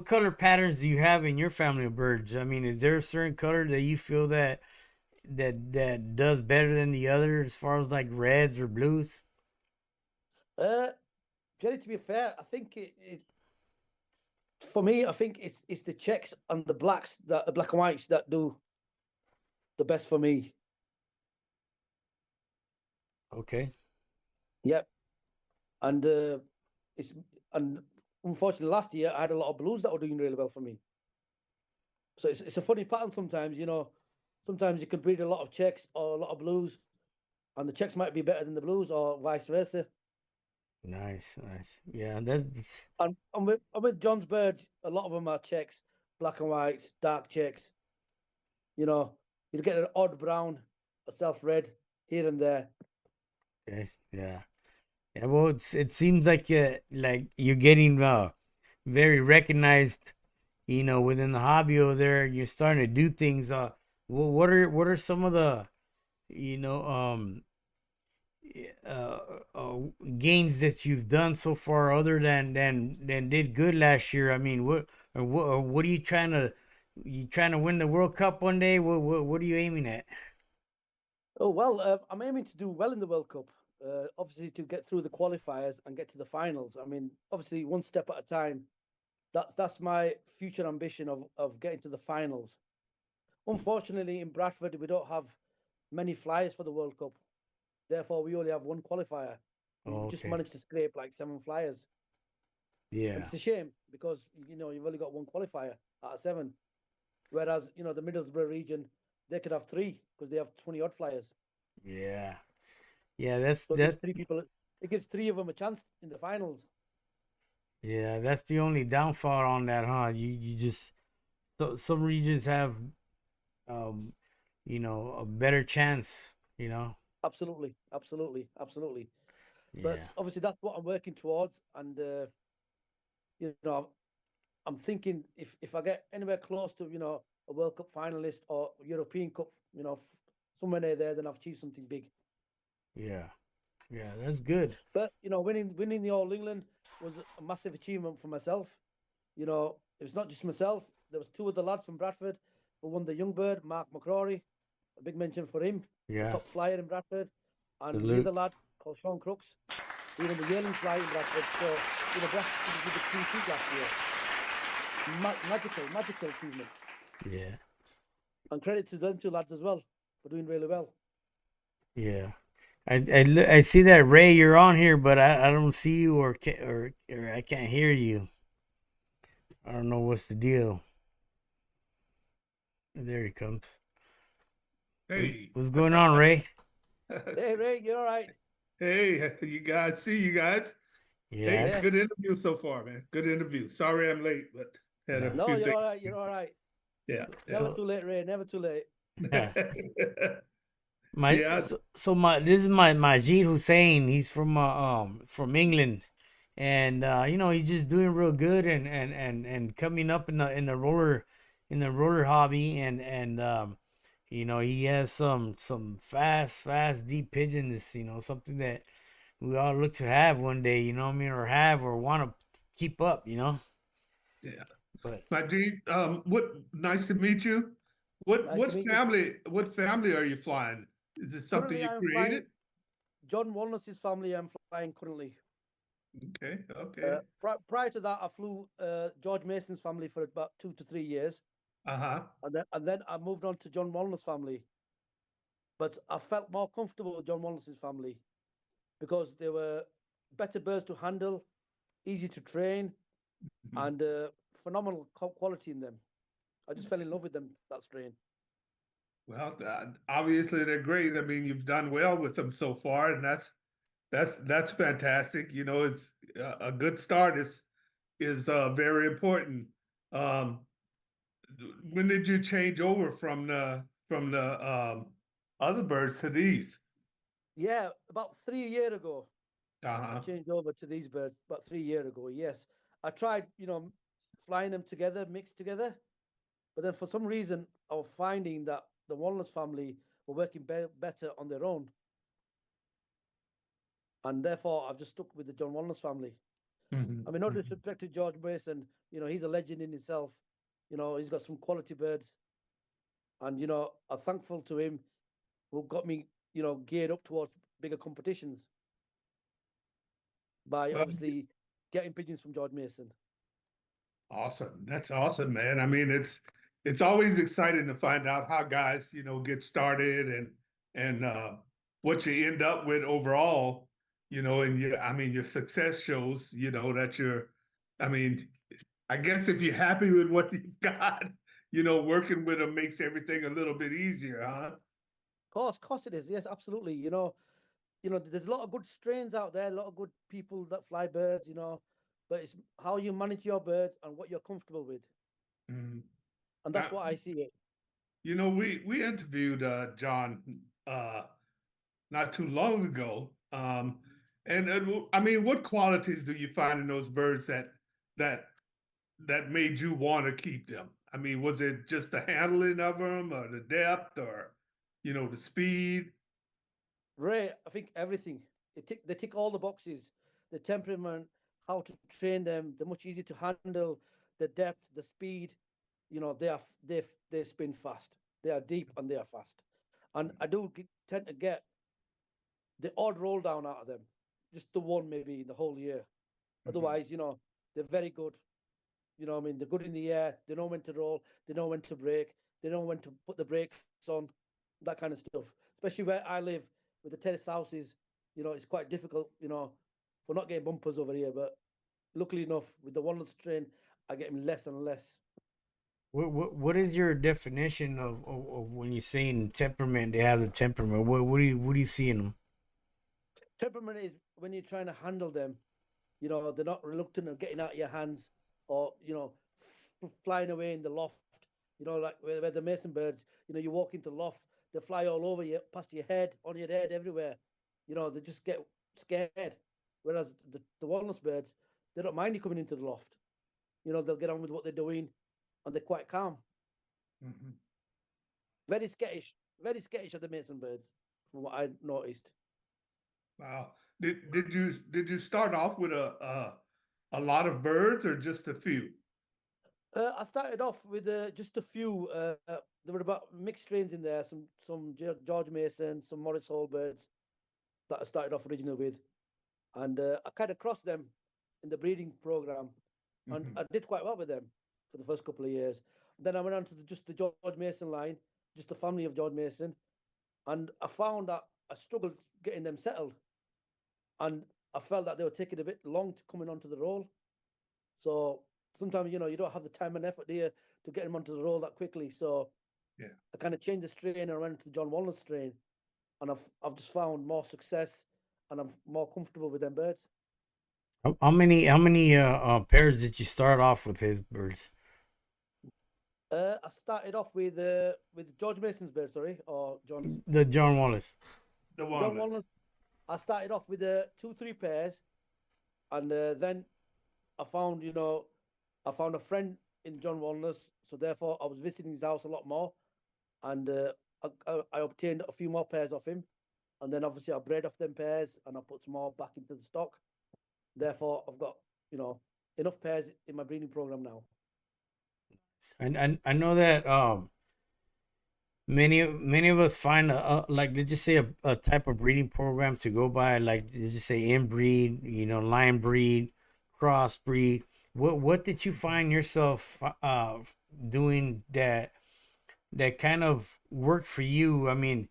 color patterns do you have in your family of birds? I mean, is there a certain color that you feel that does better than the other as far as like reds or blues? uh, Jerry, to be fair, I think for me, I think it's the checks and the blacks that the black and whites that do the best for me. Okay. Yep, and it's and unfortunately last year I had a lot of blues that were doing really well for me. So it's a funny pattern sometimes. Sometimes you can breed a lot of checks or a lot of blues, and the checks might be better than the blues, or vice versa. Nice, nice. Yeah, that's And with John's birds, a lot of them are checks, black and whites, dark checks. You know, you get an odd brown, a self red here and there. okay. Yeah. Yeah, well, it seems like you're getting very recognized, within the hobby over there. You're starting to do things. What are some of the you know uh, uh gains that you've done so far, other than did good last year? I mean, what are you trying to win the World Cup one day? What are you aiming at? Oh well, I'm aiming to do well in the World Cup. Obviously, to get through the qualifiers and get to the finals. I mean, obviously, one step at a time. That's my future ambition of getting to the finals. Unfortunately, in Bradford, we don't have many flyers for the World Cup. Therefore, we only have one qualifier. We just Okay. managed to scrape like 7 flyers. And Yeah. it's a shame because you've only got one qualifier out of seven. Whereas the Middlesbrough region, they could have three because they have 20 odd flyers. Yeah. Yeah, that's So it gives that three people. It gives three of them a chance in the finals. yeah, that's the only downfall on that, huh? You just some regions have um a better chance, you know. Absolutely, absolutely, absolutely. Yeah. But obviously, that's what I'm working towards. And you know, I'm thinking if I get anywhere close to a World Cup finalist or European Cup, somewhere near there, then I've achieved something big. Yeah. Yeah, that's good. But winning the All England was a massive achievement for myself. It was not just myself. There was two of the lads from Bradford who won the Young Bird, Mark McCrory, a big mention for him, a Yeah. top flyer in Bradford, and the other Salute. lad called Sean Crooks, who won the Yearling Fly in Bradford. So Bradford did the clean sheet last year. Magical achievement, Yeah. and credit to them two lads as well for doing really well. Yeah. I see that Ray, you're on here, but I don't see you or I can't hear you. I don't know what's the deal. There he comes. Hey, What's going on, Ray? Hey Ray, you all right? hey, you guys, see you guys. Hey, Yeah. good Yes. interview so far, man. Good interview. Sorry I'm late, but had a No. No, few you're things. all right. You're all right. Yeah, Never So too late, Ray. Never too late. yeah. my Yeah, this is my Majid Hussain. He's from England, and he's just doing real good and coming up in the roller hobby and he has some fast deep pigeons. Something that we all look to have one day. You know what I mean, or have or want to keep up. yeah. But Majid, what nice to meet you. What Nice to what meet you. family are you flying? Is it something Currently, you I'm flying created? John Walnuts's family. I'm flying currently. Okay, okay. Prior to that, I flew George Mason's family for about 2 to 3 years, Uh-huh. and then I moved on to John Walnuts's family. But I felt more comfortable with John Walnuts's family because they were better birds to handle, easy to train, Mhm. and phenomenal quality in them. I just fell in love with them. That strain. Well, obviously they're great. I mean, you've done well with them so far, and that's fantastic. It's a good start is very important. Um, when did you change over from the other birds to these? Yeah, about 3 years ago, I Uh-huh. changed over to these birds. About 3 years ago, yes. I tried, flying them together, mixed together. But then for some reason, I was finding that the Walnuts family were working better on their own. And therefore, I've just stuck with the John Walnuts family. Mhm, I mean, no mhm. disrespect to George Mason, he's a legend in himself. He's got some quality birds. And, I'm thankful to him who got me, geared up towards bigger competitions by Well, obviously getting pigeons from George Mason. awesome. That's awesome, man. I mean, it's always exciting to find out how guys, get started and what you end up with overall, and I mean, your success shows, that I mean, I guess if you're happy with what you've got, working with them makes everything a little bit easier, huh? Of course it is. Yes, absolutely. There's a lot of good strains out there, a lot of good people that fly birds, but it's how you manage your birds and what you're comfortable with. Mhm. And that's Now, what I see it. we interviewed John uh not too long ago. And I mean, what qualities do you find in those birds that that made you want to keep them? I mean, was it just the handling of them, or the depth, or the speed? Ray, I think everything. They tick all the boxes. The temperament, how to train them, they're much easier to handle, the depth, the speed. They spin fast. They are deep and they are fast. And I do tend to get the odd roll down out of them. Just the one maybe in the whole year. Mhm. Otherwise, they're very good. What I mean? They're good in the air. They know when to roll. They know when to brake. They know when to put the brakes on. That kind of stuff. Especially where I live with the terraced houses. It's quite difficult. For not getting bumpers over here. But luckily enough, with the walnut strain, I get him less and less. What is your definition of when you're saying temperament? They have the temperament. What do you see in them? Temperament is when you're trying to handle them. You know, they're not reluctant of getting out of your hands, or flying away in the loft. You know, like where the mason birds. You know, you walk into the loft, they fly all over you, past your head, on your head, everywhere. You know, they just get scared. Whereas the walnut birds, they don't mind you coming into the loft. You know, they'll get on with what they're doing, and they're quite calm. Mhm. Very skittish are the mason birds, from what I noticed. Wow. Did you start off with a lot of birds or just a few? I started off with just a few. There were about mixed strains in there. Some George Mason, some Morris Hall birds that I started off originally with, and I kind of crossed them in the breeding program, and Mhm. I did quite well with them for the first couple of years. Then I went on to just the George Mason line, just the family of George Mason, and I found that I struggled getting them settled, and I felt that they were taking a bit long to coming onto the roll. So sometimes you don't have the time and effort here to get them onto the roll that quickly. So Yeah. I kind of changed the strain and I went to the John Walnut strain, and I've just found more success, and I'm more comfortable with them birds. How many pairs did you start off with his birds? I started off with George Mason's bird, sorry, or John's The John Wallace. The John walnuts. Walnut. I started off with two, three pairs, and then I found, I found a friend in John Walnut, so therefore I was visiting his house a lot more, and I obtained a few more pairs off him, and then obviously I bred off them pairs, and I put some more back into the stock. Therefore, I've got enough pairs in my breeding program now. And I know that many of us find like let's just say a type of breeding program to go by, like let's just say inbreed, line breed, crossbreed. What did you find yourself doing that kind of worked for you? I mean,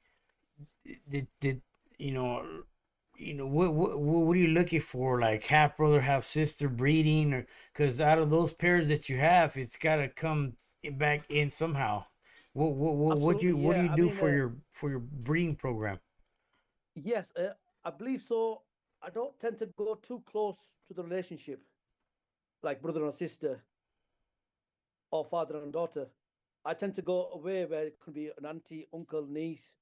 did you know what are you looking for, like half brother half sister breeding, or because out of those pairs that you have, it's got to come back in somehow. Absolutely, What do yeah. you I do mean, for your breeding program? yes, I believe so. I don't tend to go too close to the relationship, like brother and sister or father and daughter. I tend to go away where it could be an auntie, uncle, niece,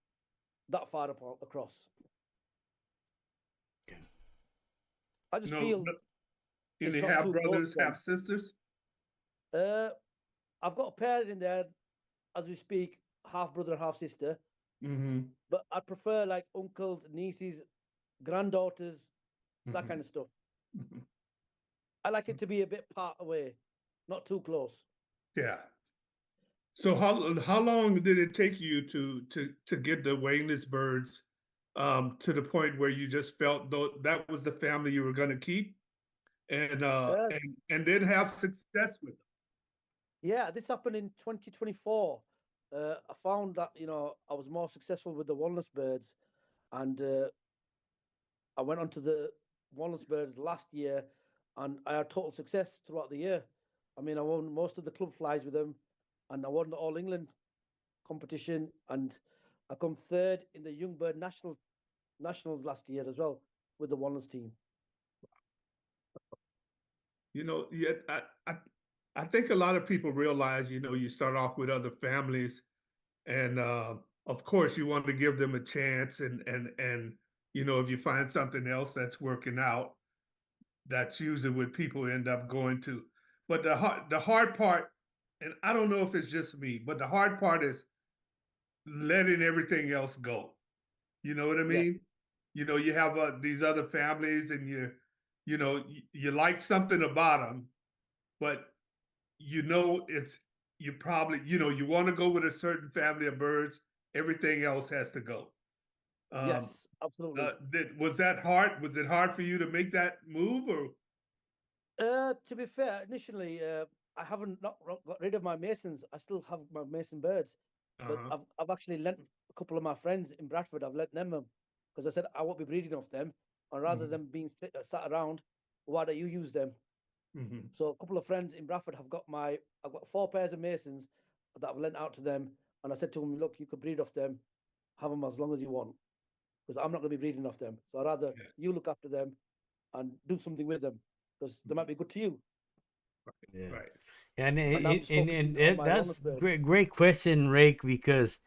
that far apart, across. I just No, feel no, it's any not half too close brothers, to half them. sisters? Uh, I've got a pair in there as we speak, half brother, half sister. Mm-hmm. But I prefer like uncles, nieces, granddaughters, that Mm-hmm. kind of stuff. Mm-hmm. I like it to be a bit part away, not too close. Yeah. So how long did it take you to get the Weymouth birds to the point where you just felt though that was the family you were going to keep and Uh, then have success with yeah, this happened in 2024. I found that I was more successful with the walrus birds, and I went on to the walrus birds last year, and I had total success throughout the year. I mean, I won most of the club flies with them, and I won the All England competition, and I come third in the Young Bird Nationals last year as well with the walrus team. Yeah, I think a lot of people realize, you start off with other families and of course you want to give them a chance and if you find something else that's working out, that's usually what people end up going to. But the hard part, and I don't know if it's just me, but the hard part is letting everything else go. You know what I Yes, mean? You have these other families, and you like something about them, but it's you probably you want to go with a certain family of birds. Everything else has to go. Um, yes, absolutely. was that hard? Was it hard for you to make that move, or? To be fair, initially, I haven't not got rid of my masons. I still have my mason birds, but Uh-huh. I've actually lent a couple of my friends in Bradford. I've lent them because I said I won't be breeding off them, and rather Mhm. than being sat around, why don't you use them? Hmm. So a couple of friends in Bradford I've got 4 pairs of Masons that I've lent out to them, and I said to them, look, you could breed off them, have them as long as you want, because I'm not going to be breeding off them. So I'd rather Yeah. you look after them and do something with them, because they Mhm. might be good to you. Yeah. Right. And And I'm just focusing on my that's longest birds. great question, Rake, because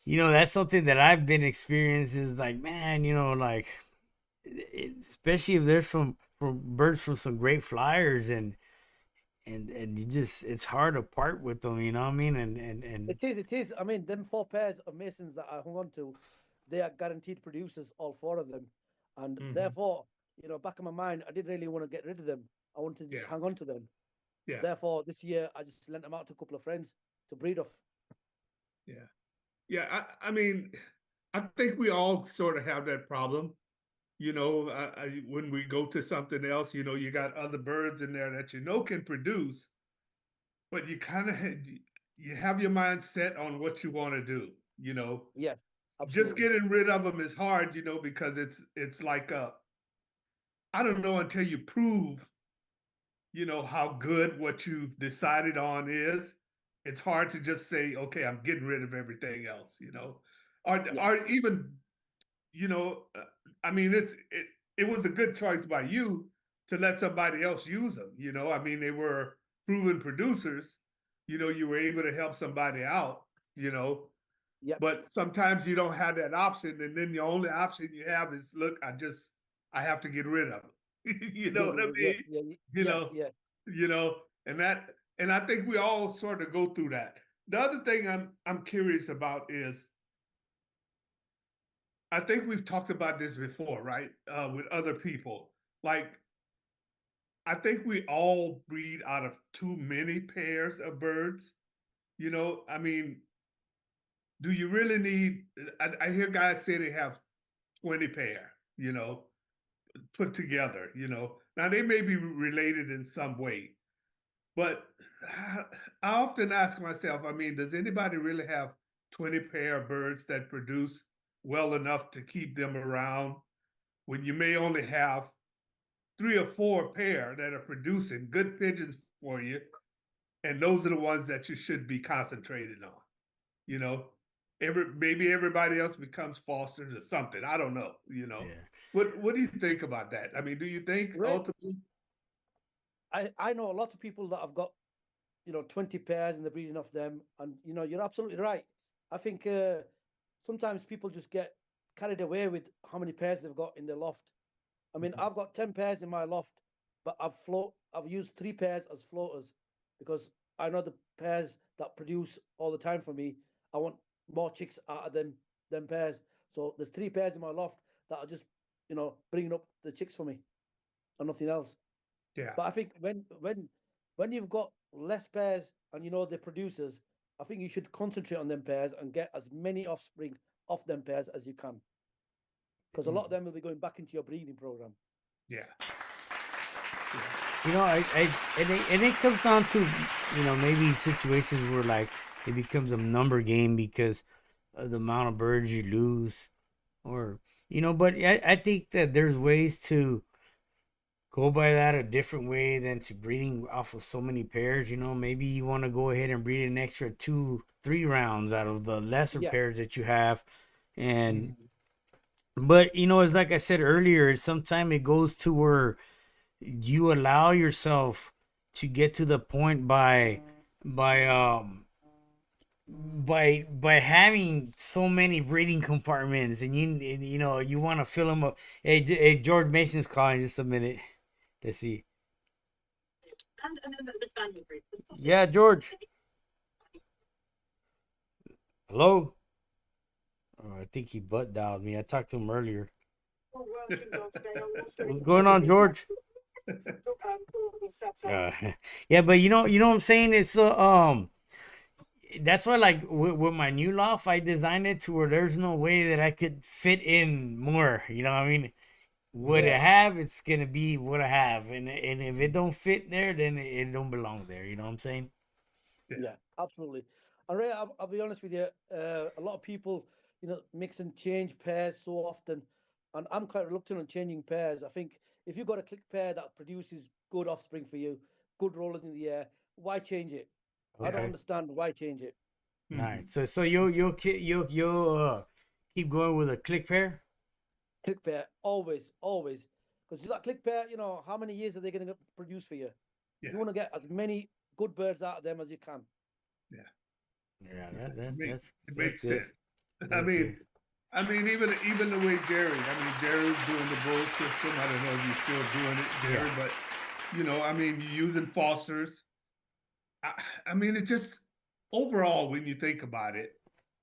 that's something that I've been experiencing. Is like, man, like especially if there's from birds from some great flyers, and you just it's hard to part with them. You know what I mean? And It is. I mean, them 4 pairs of Masons that I hung on to, they are guaranteed producers, all 4 of them. And Hmm. therefore, back in my mind, I didn't really want to get rid of them. I wanted to just Yeah. hang on to them. Yeah. Therefore, this year I just lent them out to a couple of friends to breed off. Yeah. Yeah. I mean, I think we all sort of have that problem. When we go to something else, you got other birds in there that can produce, but you kind of you have your mind set on what you want to do. Yes, Just absolutely. getting rid of them is hard, because it's like I don't know until you prove how good what you've decided on is. It's hard to just say, okay, I'm getting rid of everything else, Yeah, or even you know, uh, I mean, it was a good choice by you to let somebody else use them. I mean, they were proven producers. You were able to help somebody out. You know, yeah, but sometimes you don't have that option, and then the only option you have is, look, I have to get rid of them. You know what I yeah, mean? yeah, You yes, know, yeah. and I think we all sort of go through that. The other thing I'm curious about is I think we've talked about this before, right? With other people. Like, I think we all breed out of too many pairs of birds. I mean, do you really need? I hear guys say they have 20 pair, put together. Now they may be related in some way, but I often ask myself, I mean, does anybody really have 20 pair of birds that produce well enough to keep them around when you may only have 3 or 4 pair that are producing good pigeons for you, and those are the ones that you should be concentrated on. You know, maybe everybody else becomes fosters or something. I don't know. yeah, What do you think about that? I mean, do you think Right. ultimately? I know a lot of people that have got 20 pairs and they're breeding off them. And, you're absolutely right. I think sometimes people just get carried away with how many pairs they've got in their loft. I mean, Mhm. I've got 10 pairs in my loft, but I've used 3 pairs as floaters because I know the pairs that produce all the time for me, I want more chicks out of them pairs. So there's 3 pairs in my loft that are just, bringing up the chicks for me and nothing else. Yeah, But I think when you've got less pairs and they're producers, I think you should concentrate on them pairs and get as many offspring off them pairs as you can, because a lot of mhm, them will be going back into your breeding program. yeah, yeah, I and it comes down to maybe situations where like it becomes a number game because of the amount of birds you lose, or but I think that there's ways to go by that a different way than to breeding off of so many pairs. Maybe you want to go ahead and breed an extra 2 3 rounds out of the lesser Yeah, pairs that you have. And mhm, but it's like I said earlier, sometimes it goes to where you allow yourself to get to the point by by having so many breeding compartments, and you want to fill them up. Hey, George Mason's calling. Just a minute. Let's see. Yeah, George. Hello. Oh, I think he butt dialed me. I talked to him earlier. What's going on, George? Uh, yeah, but you know what I'm saying? It's that's why, like, with my new loft, I designed it to where there's no way that I could fit in more. You know what I mean? What I yeah, have, it's gonna be what I have, and if it don't fit there, then it don't belong there. You know what I'm saying? yeah, yeah, absolutely. And Ray, I'll be honest with you. A lot of people, mix and change pairs so often, and I'm quite reluctant on changing pairs. I think if you've got a click pair that produces good offspring for you, good rollers in the air. Why change it? I don't Okay. understand why change it. Nice. So you'll keep going with a click pair. Click pair, always, always. Because that click pair, how many years are they going to produce for you? Yeah, You want to get as many good birds out of them as you can. yeah, Yeah, yeah. It that's makes good. sense. I That's mean, good. even the way Jerry. I mean, Jerry's doing the bull system. I don't know if you're still doing it, Yeah. Jerry, but you're using fosters. I mean, it just overall, when you think about it,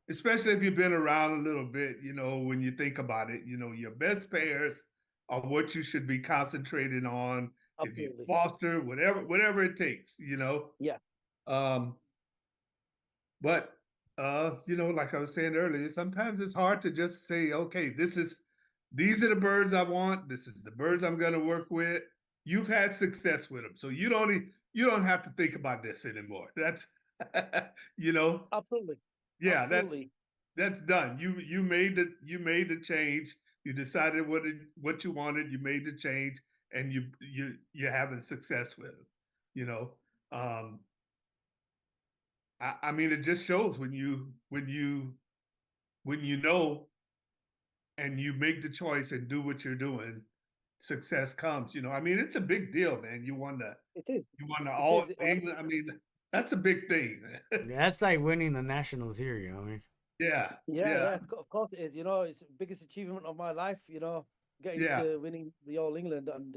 especially if you've been around a little bit, when you think about it, your best pairs are what you should be concentrating on. If you Absolutely. foster, whatever it takes. Yeah. Um, but like I was saying earlier, sometimes it's hard to just say, okay, these are the birds I want. This is the birds I'm going to work with. You've had success with them, so you don't have to think about this anymore. That's you know, Absolutely. yeah, Absolutely. that's done. You made the change. You decided what you wanted. You made the change, and you're having success with it. You know, um, I mean, it just shows when you know and you make the choice and do what you're doing, success comes. I mean, it's a big deal, man. It is. You won the It all is. England. I mean, that's a big thing. That's like winning the national series. I mean, Yeah, Yeah, yeah, yeah, of course it is. It's the biggest achievement of my life, getting yeah, to winning the All England. And,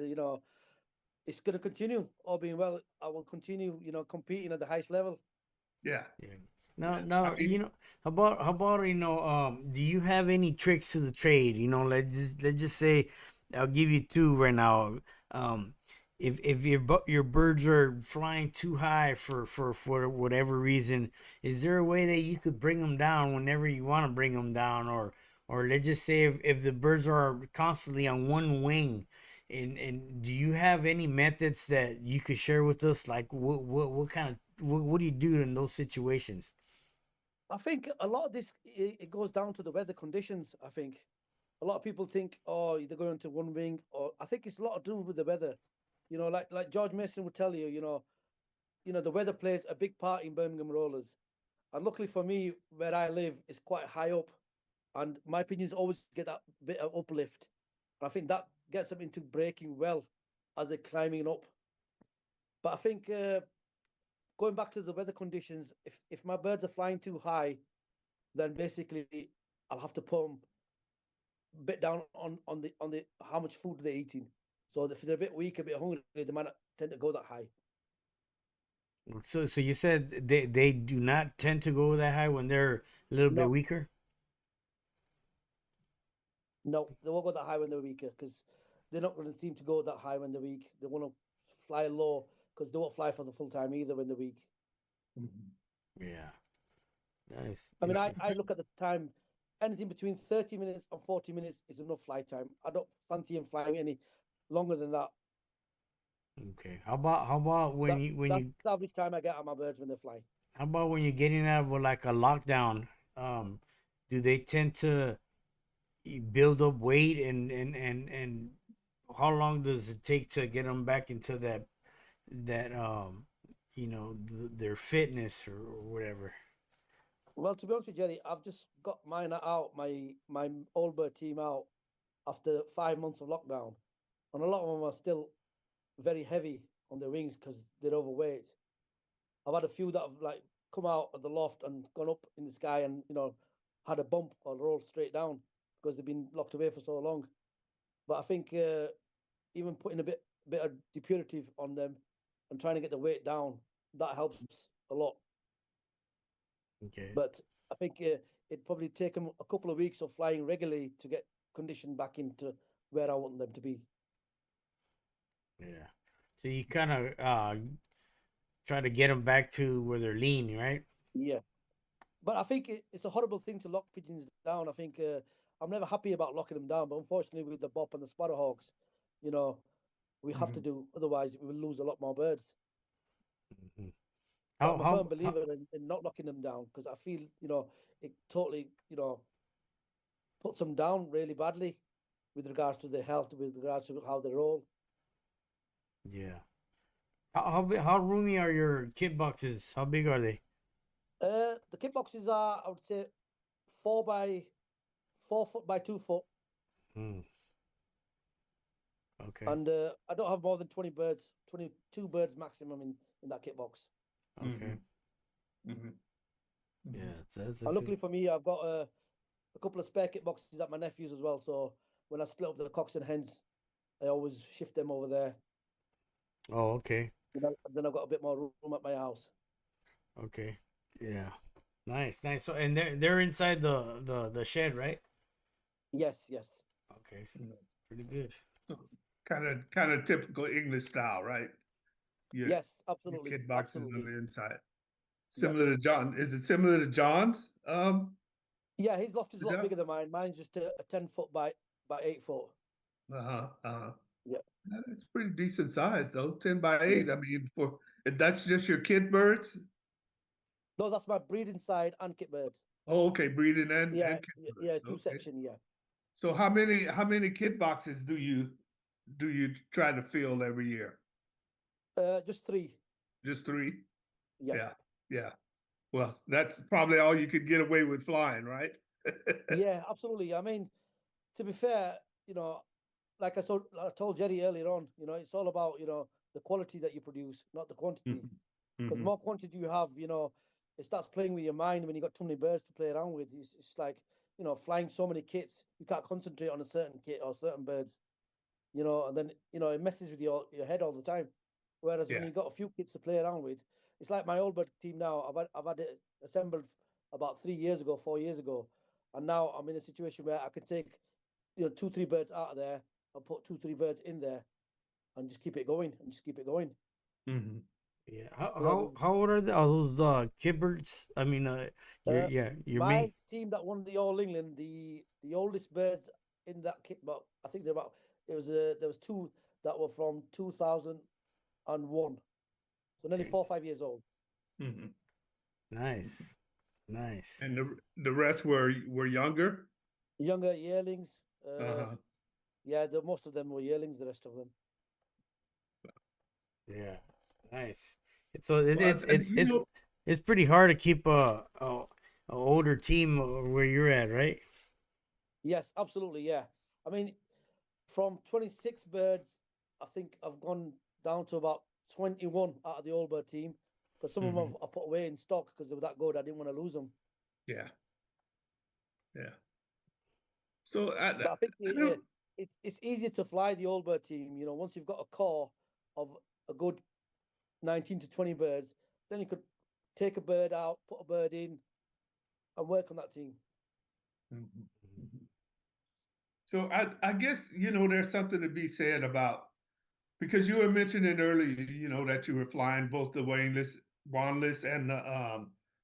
it's going to continue. All being well, I will continue, competing at the highest level. yeah, yeah. yeah. I Now, mean, how about do you have any tricks to the trade? Let's just say, I'll give you two right now. Um, if your birds are flying too high for whatever reason, is there a way that you could bring them down whenever you want to bring them down, or let's just say if the birds are constantly on one wing, and do you have any methods that you could share with us? Like what kind of what do you do in those situations? I think a lot of this, it goes down to the weather conditions. I think a lot of people think, oh, they're going to one wing, or I think it's a lot to do with the weather. Like George Mason would tell you, the weather plays a big part in Birmingham Rollers. And luckily for me, where I live is quite high up, and my opinions always get that bit of uplift. And I think that gets them into breaking well as they're climbing up. But I think going back to the weather conditions, if my birds are flying too high, then basically I'll have to put them a bit down on the how much food they're eating. So if they're a bit weak, a bit hungry, they might not tend to go that high. So you said they do not tend to go that high when they're a little bit No, weaker. no, they won't go that high when they're weaker because they're not going to seem to go that high when they're weak. They want to fly low because they won't fly for the full time either when they're weak. mhm. Yeah, nice. I mean, I look at the time, anything between 30 minutes and 40 minutes is enough flight time. I don't fancy him flying any longer than that. Okay. How about That when that's you the average time I get out of my birds when they fly. how about when you're getting out of like a lockdown? Do they tend to build up weight, and how long does it take to get them back into that their fitness or whatever? Well, to be honest with you, Jerry, I've just got mine out, my old bird team out after 5 months of lockdown, and a lot of them are still very heavy on their wings because they're overweight. I've had a few that have like come out of the loft and gone up in the sky and had a bump or rolled straight down because they've been locked away for so long. But I think even putting a bit of depurative on them and trying to get the weight down, that helps a lot. Okay. But I think it'd probably take them a couple of weeks of flying regularly to get conditioned back into where I want them to be. Yeah. So you kind of try to get them back to where they're lean, right? Yeah. But I think it's a horrible thing to lock pigeons down. I think I'm never happy about locking them down, but unfortunately, with the Bop and the Sparrowhawks, you know, we have to Mhm. do. Otherwise, we will lose a lot more birds. Mhm. But How I'm a firm how believer in not locking them down because I feel, it totally, puts them down really badly with regards to their health, with regards to how they roll. Yeah. How roomy are your kit boxes? How big are they? The kit boxes are, I would say, 4 by 4 foot by 2 foot, Hmm. Okay. and I don't have more than 20 birds, 22 birds maximum in that kit box. Okay. Mm-hmm. Mm-hmm. Yeah. And luckily for me, I've got a couple of spare kit boxes at my nephew's as well. So when I split up the cocks and hens, I always shift them over there. Oh, okay. Then I've got a bit more room at my house. Okay. Yeah. Nice, nice. So and they're inside the shed, right? Yes, yes, Okay. Pretty good. Kind of typical English style, right? Your yes, your absolutely, kid boxes on absolutely. the inside. Yeah, Similar to John. Is it similar to John's? yeah. His loft is a lot John? bigger than mine. Mine's just a 10 foot by 8 foot. Uh-huh. Uh-huh. Yeah, That's pretty decent size though. 10 by yeah. 8. I mean, for that's just your kid birds. No, that's my breeding side and kit birds. Oh, okay, breeding Yeah, and kid yeah, birds. yeah. Two Okay. section. Yeah. So how many kid boxes do you try to fill every year? Just three. Just three? Yeah. Yeah, yeah. Well, that's probably all you could get away with flying, right? Yeah, absolutely. I mean, to be fair, like I told Jerry earlier on, it's all about, the quality that you produce, not the quantity. Mhm, Because mhm. more quantity you have, it starts playing with your mind when you got too many birds to play around with. It's like, flying so many kits, you can't concentrate on a certain kit or certain birds, and then, it messes with your head all the time. Whereas when Yeah. you got a few kits to play around with, it's like my old bird team now. I've had it assembled about 3 years ago, 4 years ago, and now I'm in a situation where I can take, two, three birds out of there and put two, three birds in there and just keep it going and just keep it going. Mhm. Yeah. How You know, how how old are those kibberts? I mean, your uh, yeah, your my main. team that won the All England, the oldest birds in that kit, but I think there was two that were from 2001, so nearly Okay. 4 or 5 years old. Mhm. Nice. Nice. And the rest were younger. Younger yearlings, Uh-huh. yeah, most of them were yearlings. The rest of them, Yeah. Nice. So Well, it's pretty hard to keep a older team where you're at, right? yes, absolutely, yeah. I mean, from 26 birds, I think I've gone down to about 21 out of the old bird team because some of them mhm. I put away in stock because they were that good. I didn't want to lose them. Yeah, yeah. So But I think I don't. it's easier to fly the old bird team. Once you've got a core of a good 19 to 20 birds, then you could take a bird out, put a bird in, and work on that team. Mhm, mhm. So I guess there's something to be said about because you were mentioning earlier, that you were flying both the Wanless and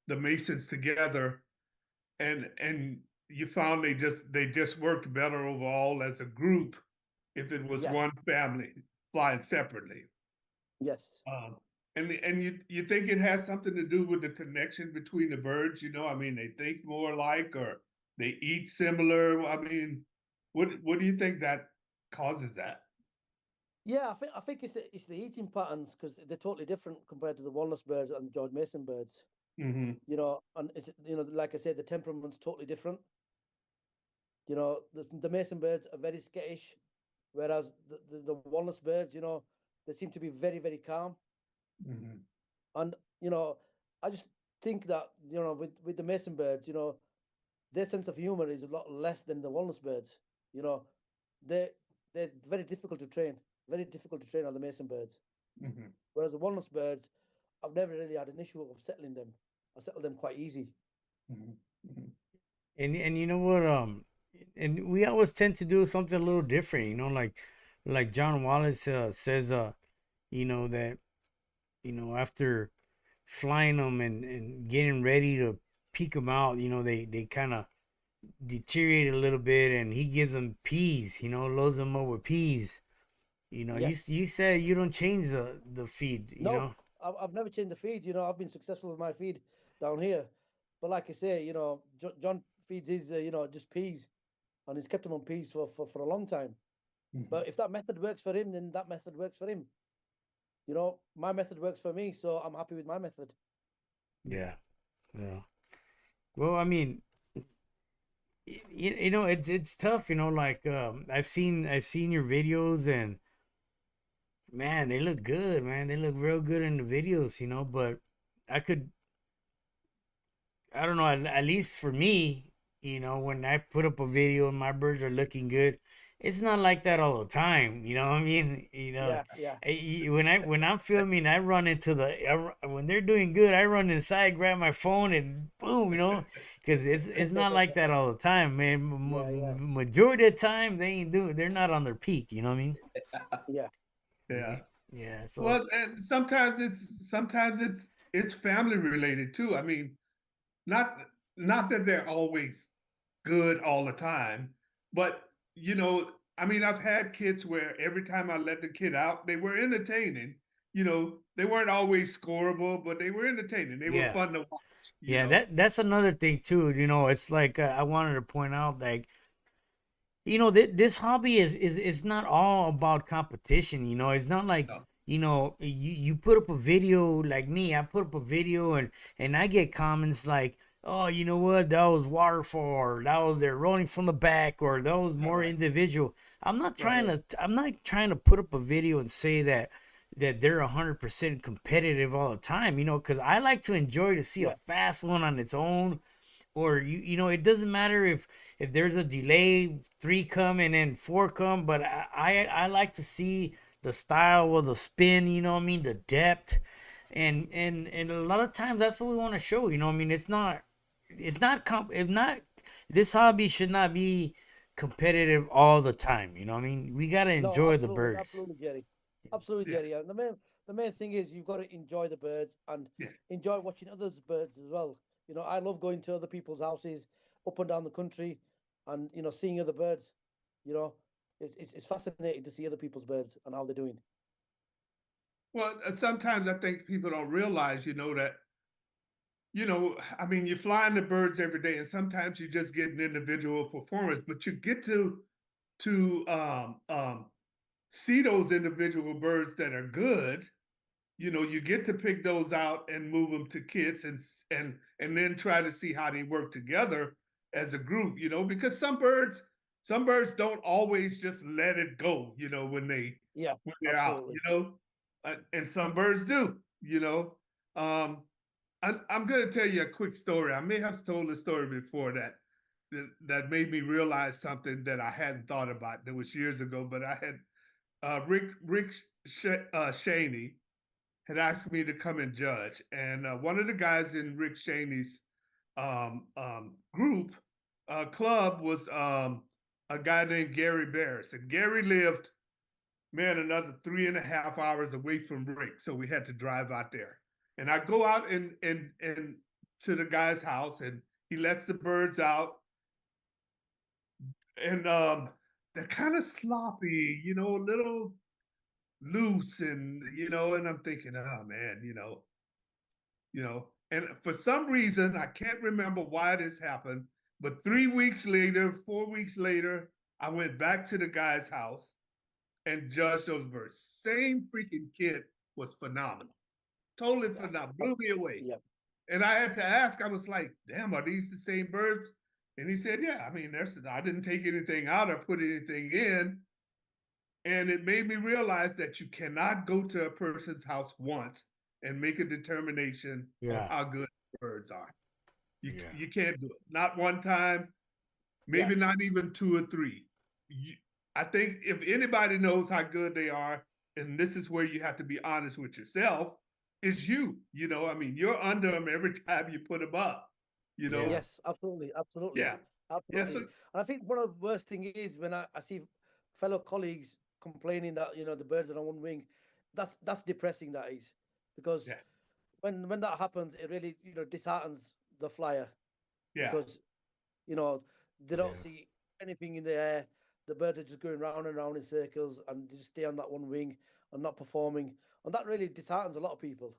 the Masons together, and you found they just worked better overall as a group if it was Yeah. one family flying separately. Yes. Um, and you think it has something to do with the connection between the birds? I mean, they think more alike or they eat similar. I mean, what do you think that causes that? Yeah, I think it's the eating patterns because they're totally different compared to the walrus birds and the George Mason birds. Hmm. And it's like I said, the temperament's totally different. The Mason birds are very skittish, whereas the walrus birds, they seem to be very, very calm. Hmm. And I just think that with the Mason birds, their sense of humor is a lot less than the walrus birds. You know, they they're very difficult to train. Very difficult to train on the Mason birds. Hmm. Whereas the walrus birds, I've never really had an issue of settling them. I settle them quite easy. Hmm. Hmm. And you know what? And we always tend to do something a little different. Like John Wallace says. That after flying them and getting ready to peek them out, they kind of deteriorate a little bit, and he gives them peas. Loads them up with peas. Yes. You said you don't change the feed. No, I've never changed the feed. I've been successful with my feed down here. But like I say, John feeds his, just peas, and he's kept them on peas for a long time. Hmm. But if that method works for him, then that method works for him. my method works for me, so I'm happy with my method. Yeah. Yeah. Well, I mean, it's tough. Like I've seen your videos, and man, they look good, man. They look real good in the videos. But I could I don't know. At least for me, when I put up a video and my birds are looking good, it's not like that all the time. You know what I mean? Yeah. When I'm filming, I run into when they're doing good, I run inside, grab my phone, and boom, because it's not like that all the time, man. Yeah. Majority of the time, they're not on their peak. You know what I mean? Yeah. Yeah. Yeah. So Well, and sometimes it's family related too. I mean, not not that they're always good all the time, but you know, I mean, I've had kids where every time I let the kid out, they were entertaining. They weren't always scoreable, but they were entertaining. They were yeah, fun to watch. that's another thing too. It's like I wanted to point out, like, this hobby is not all about competition. It's not like, No, you put up a video. Like me, I put up a video, and I get comments like, oh, you know what, that was waterfall, or that was they're rolling from the back, or that was more right, individual. right, I'm not trying to put up a video and say that they're 100% competitive all the time, because I like to enjoy to see a Yeah. fast one on its own. Or it doesn't matter if there's a delay, three come and then four come. But I like to see the style of the spin, what I mean, the depth. And a lot of times that's what we want to show. I mean, if not, this hobby should not be competitive all the time. I mean, we got to No, enjoy the absolutely, birds. absolutely, Jerry. Absolutely, yeah, Jerry. And the main thing is you've got to enjoy the birds and yeah. enjoy watching others' birds as well. I love going to other people's houses up and down the country and seeing other birds. You know, it's fascinating to see other people's birds and how they're doing. Well, sometimes I think people don't realize, that I mean, you're flying the birds every day, and sometimes you just get an individual performance, but you get to see those individual birds that are good. You get to pick those out and move them to kits, and then try to see how they work together as a group. Because some birds don't always just let it go. Yeah, When they're out. absolutely. And some birds do. Um, I'm going to tell you a quick story. I may have told the story before that made me realize something that I hadn't thought about. That was years ago, but I had Rick Shaney had asked me to come and judge, and one of the guys in Rick Shaney's group club was a guy named Gary Barris, and Gary lived, man, another 3.5 hours away from Rick, so we had to drive out there. And I go out and to the guy's house, and he lets the birds out, and they're kind of sloppy, a little loose, and I'm thinking, oh man, and for some reason I can't remember why this happened, but 3 weeks later, 4 weeks later, I went back to the guy's house and judged those birds. Same freaking kid was phenomenal, totally Yeah. phenomenal, blew me away. Yeah. And I had to ask, I was like, damn, are these the same birds? And he said, yeah, I mean, I didn't take anything out or put anything in. And it made me realize that you cannot go to a person's house once and make a determination on Yeah, how good birds are. You yeah, you can't do it. Not one time, Yeah. maybe not even two or three. You, I think if anybody knows how good they are, and this is where you have to be honest with yourself, is you. I mean, you're under them every time you put them up. You yeah, know, Yes, absolutely, absolutely, yeah, yeah. absolutely. So And I think one of the worst thing is when I see fellow colleagues complaining that the birds are on one wing. That's depressing. That is because yeah, when that happens, it really disheartens the flyer yeah, because you know they don't yeah, see anything in the air. The birds are just going round and round in circles, and they just stay on that one wing and not performing, and that really disheartens a lot of people.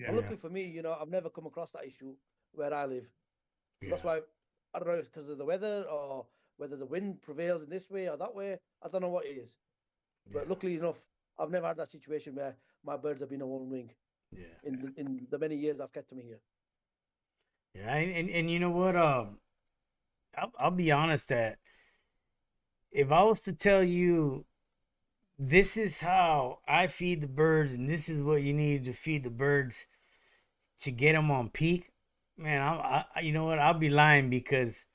And yeah, yeah, luckily for me, I've never come across that issue where I live. So that's yeah, why I don't know if it's because of the weather or whether the wind prevails in this way or that way. I don't know what it is. But yeah. luckily enough, I've never had that situation where my birds have been on one wing Yeah. in the many years I've kept them here. Yeah. And you know what? I'll be honest that if I was to tell you this is how I feed the birds and this is what you need to feed the birds to get them on peak, man, you know what? I'll be lying because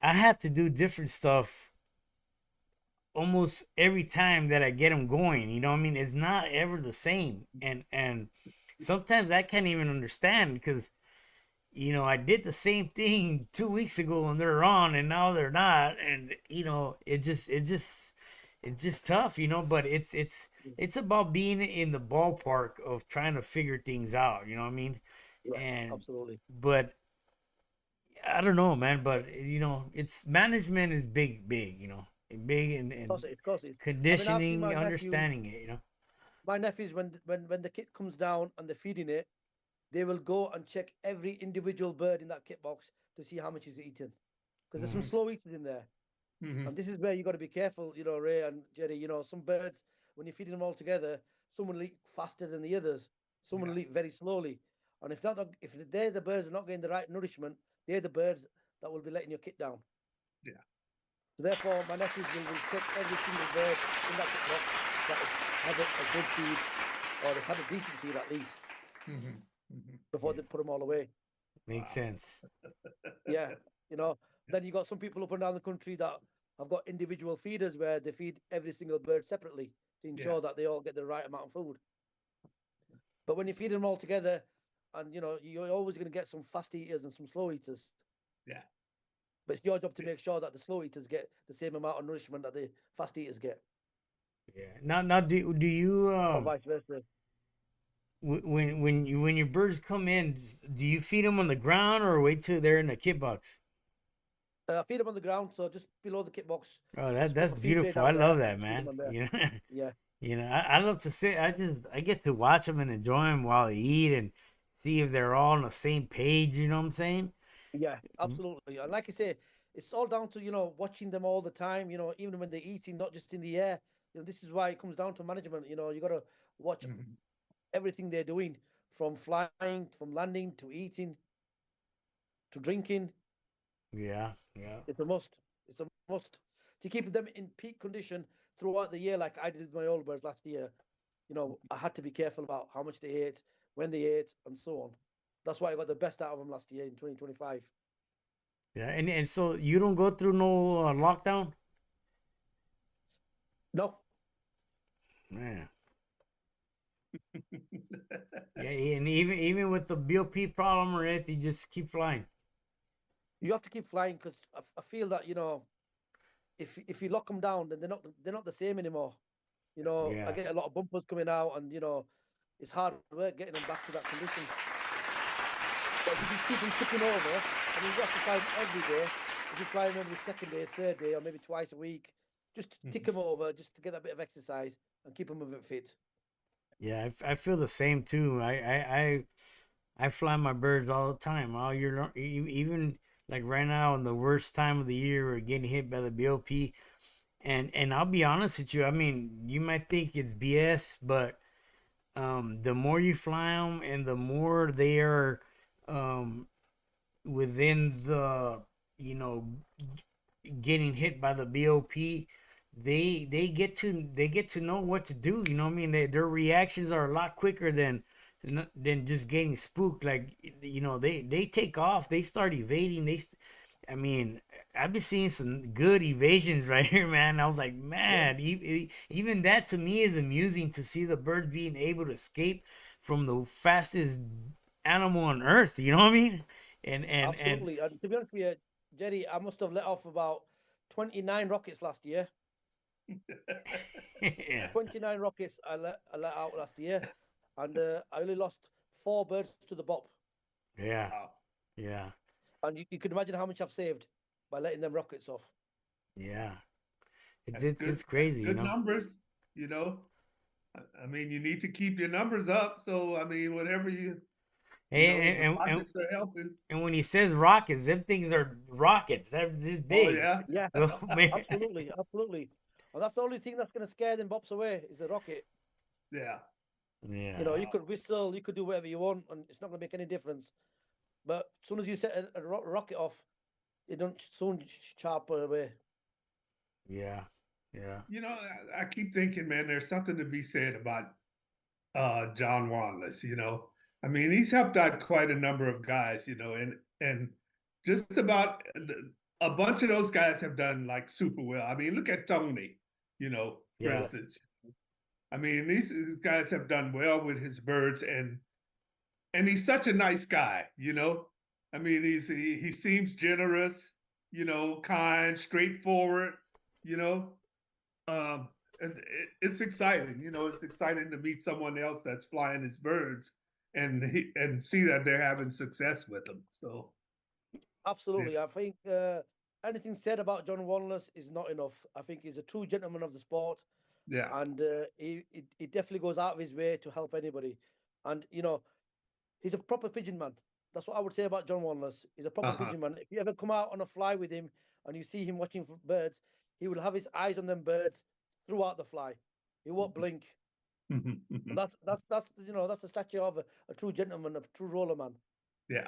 I have to do different stuff almost every time that I get them going. You know what I mean? It's not ever the same, and sometimes I can't even understand because I did the same thing 2 weeks ago and they're on, and now they're not, and it's just tough, But it's about being in the ballpark of trying to figure things out. You know what I mean? Yeah, And absolutely. but I don't know, man. But it's management is big, big. Big and Of course it is. I mean, I've seen conditioning, understanding it. my nephews, when the kit comes down and they're feeding it, they will go and check every individual bird in that kit box to see how much is eaten. Because there's some Mhm. slow eaters in there. And Mhm. this is where you got to be careful, Ray and Jerry. Some birds, when you're feeding them all together, some will eat faster than the others. Some Yeah. will eat very slowly. And if they're the birds that are not getting the right nourishment, they're the birds that will be letting your kit down. Yeah. So therefore, my nephews will check every single bird in that kit box that has had a good feed or has had a decent feed at least Mhm. Mhm. before Yeah, they put them all away. makes Wow. sense. Yeah, then you got some people up and down the country that have got individual feeders where they feed every single bird separately to Yeah. ensure that they all get the right amount of food. But when you feed them all together, and you're always going to get some fast eaters and some slow eaters. Yeah. But it's your job to make sure that the slow eaters get the same amount of nourishment that the fast eaters get, Yeah. Now, do you or vice versa. when your birds come in, do you feed them on the ground or wait till they're in the kit box? Feed them on the ground, so just below the kit box. Oh, Just put that's a feed tray beautiful. I down there love and that, just feed them man. on there. Yeah, I love to sit. I get to watch them and enjoy them while they eat and see if they're all on the same page. You know what I'm saying? yeah, Mm. absolutely. And like I say, it's all down to watching them all the time. Even when they're eating, not just in the air. This is why it comes down to management. You got to watch Mhm. everything they're doing, from flying, from landing to eating to drinking. Yeah, yeah, It's a must. It's a must to keep them in peak condition throughout the year, like I did with my old birds last year. I had to be careful about how much they ate, when they ate, and so on. That's why I got the best out of them last year in 2025. yeah. And so you don't go through no lockdown, No, man. Yeah, and even with the BOP problem or anything, you just keep flying. you have to keep flying because I feel that if you lock them down, then they're not the same anymore. I Yeah, get a lot of bumpers coming out, and it's hard work getting them back to that condition. But if you just keep them tipping over, I mean, you have to fly them every day. If you fly them every second day, third day, or maybe twice a week, just tick Mhm. them over, just to get that bit of exercise and keep them a bit fit. yeah. I feel the same too. I fly my birds all the time, all year long. Even like right now, in the worst time of the year, we're getting hit by the BOP. And I'll be honest with you. I mean, you might think it's BS, but the more you fly them, and the more they are um, within the you know getting hit by the BOP, they get to know what to do. You know what I mean? Their reactions are a lot quicker than just getting spooked. Like they take off, they start evading. I mean, I've been seeing some good evasions right here, man. I was like, Yeah, man, even that to me is amusing to see the bird being able to escape from the fastest animal on earth. You know what I mean? And absolutely. And to be honest with you, Jerry, I must have let off about 29 rockets last year. yeah, 29 rockets I let out last year, and I only lost 4 birds to the bop. yeah, Wow. yeah, And you can imagine how much I've saved by letting them rockets off. yeah. It's That's it's good. it's That's crazy, good numbers. You know, I mean, you need to keep your numbers up. So, I mean, whatever the And, and and rockets are helping. and when he says rockets, them things are rockets. They're this Oh, big. yeah. Yeah, So, man, absolutely, absolutely. And that's the only thing that's going to scare them bops away is the rocket. Yeah. You know, Yeah. you could whistle, you could do whatever you want, and it's not going to make any difference. But as soon as you set a rocket off, it don't soon sharp away. Yeah. Yeah. You know, I keep thinking, man, there's something to be said about John Wanless, you know. I mean, he's helped out quite a number of guys, you know, and just about a bunch of those guys have done like super well. I mean, look at Tony, you know, for Yeah. instance. I mean, these guys have done well with his birds, and he's such a nice guy, you know. I mean, he seems generous, you know, kind, straightforward, you know. Um, and it's exciting, you know. It's exciting to meet someone else that's flying his birds, and see that they're having success with them. So Absolutely. I think anything said about John Wanless is not enough. I think he's a true gentleman of the sport, yeah, and he definitely goes out of his way to help anybody. And, you know, he's a proper pigeon man. That's what I would say about John Wanless. He's a proper uh-huh. pigeon man. If you ever come out on a fly with him and you see him watching for birds, he will have his eyes on them birds throughout the fly. He won't blink. And that's you know, that's the stature of a true gentleman, a true roller man. yeah,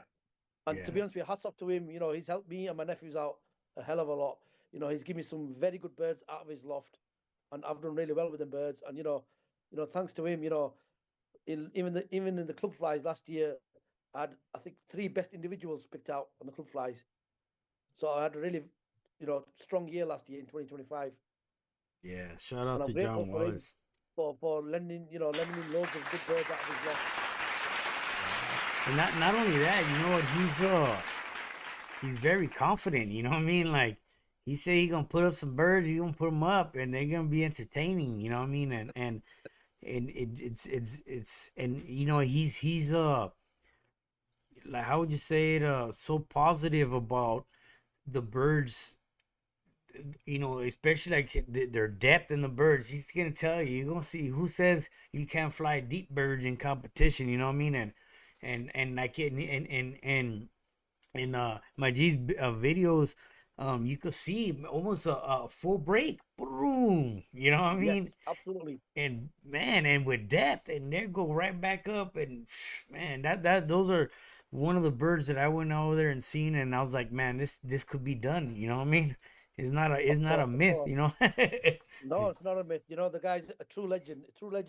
And to be Yeah. honest with you, hats off to him. You know, he's helped me and my nephews out a hell of a lot. You know, he's given me some very good birds out of his loft, and I've done really well with them birds. And thanks to him, even in the club flies last year, I had, I think, 3 best individuals picked out on the club flies. So I had a really, strong year last year in 2025, Yeah. Shout out and I'm to grateful John for him Wallace. for lending me loads of good birds out of his loft. And not only that, you know what, he's very confident, you know what I mean? Like he say he gonna put up some birds, he gonna put them up and they're gonna be entertaining, you know what I mean? And it's and you know he's like how would you say it so positive about the birds, you know, especially like their depth in the birds. He's gonna tell you, you're gonna see who says you can't fly deep birds in competition, you know what I mean? And like in Majid's videos, you could see almost a full break, boom. You know what I Yes, mean? absolutely. And man, and with depth, and they go right back up, and man, that those are one of the birds that I went over there and seen, and I was like, man, this could be done. You know what I mean? It's Of not a course, of myth. course. You know? No, it's not a myth. You know, the guy's a true legend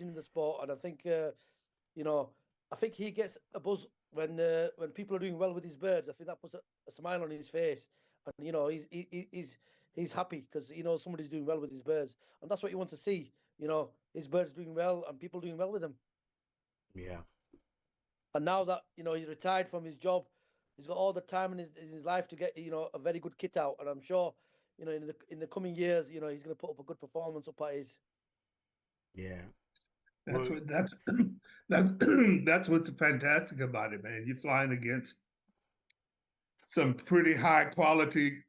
in the sport, and I think you know, I think he gets a buzz when people are doing well with his birds. I think that puts a smile on his face, and he's happy because he knows somebody's doing well with his birds, and that's what you want to see. You know, his birds doing well and people doing well with them. Yeah, And now that he's retired from his job, he's got all the time in his life to get a very good kit out, and I'm sure in the coming years he's going to put up a good performance up at his. yeah. that's Well, what that's that's what's fantastic about it, man. You're flying against some pretty high quality,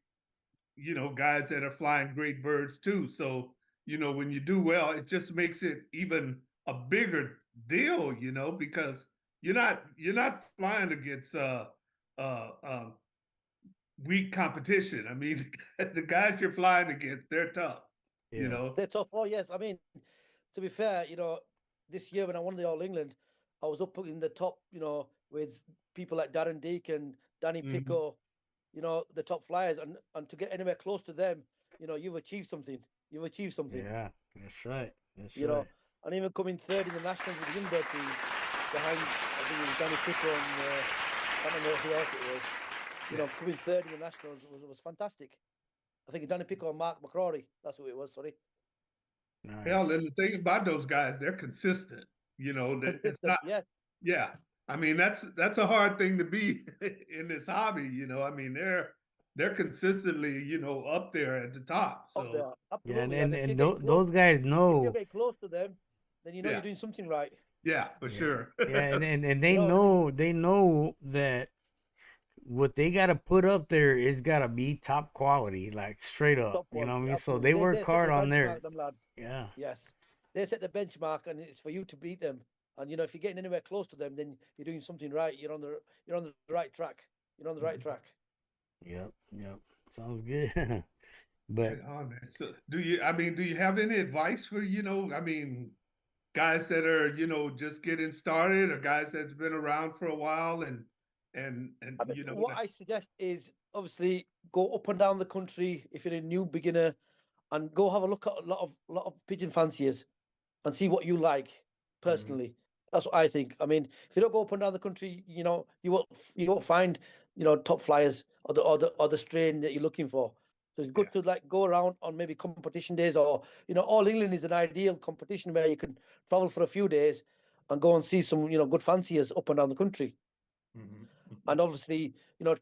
you know, guys that are flying great birds too. So, you know, when you do well, it just makes it even a bigger deal, you know, because you're not flying against uh, uh, weak competition. I mean, the guys you're flying against, they're tough, you yeah, know. They're tough. Oh yes, I mean, to be fair, this year when I won the All England, I was up in the top, with people like Darren Deacon, Danny Mhm. Pico, the top flyers, and to get anywhere close to them, you've achieved something. You've achieved something. yeah. That's right. That's You right. know, and even coming third in the nationals with the young bird team behind, I think it was Danny Pico and I don't know who else it was. Yeah. Coming third in the nationals was fantastic. I think Danny Pico and Mark McCrory. That's who it was. Sorry, Hell, Nice. and the thing about those guys, they're consistent. You know, that it's consistent. not. Yes, Yeah, I mean that's a hard thing to be in this hobby. You know, I mean they're consistently, you know, up there at the top. up So there, Yeah, absolutely. And if you're getting close, those guys if you're know. getting close to them, then yeah, you're doing something right. yeah, for Yeah, sure. yeah, and You know, they know that what they got to put up there is got to be top quality, like straight up. top You know what I quality, mean? So absolutely. they They work they set hard the on there. benchmark, them lads. Yeah, Yes, they set the benchmark, and it's for you to beat them. And if you're getting anywhere close to them, then you're doing something right. You're on the right track. You're on the right track. yep, yep. Sounds good. But Right on, man. So do you have any advice for, guys that are, just getting started or guys that's been around for a while and I mean, what I suggest is obviously go up and down the country if you're a new beginner, and go have a look at a lot of pigeon fanciers and see what you like Mhm. personally. That's what I think. I mean, if you don't go up and down the country, you won't find top flyers or the strain that you're looking for. So it's Yeah. good to like go around on maybe competition days, or all England is an ideal competition where you can travel for a few days and go and see some good fanciers up and down the country. Mhm. And Mhm. obviously,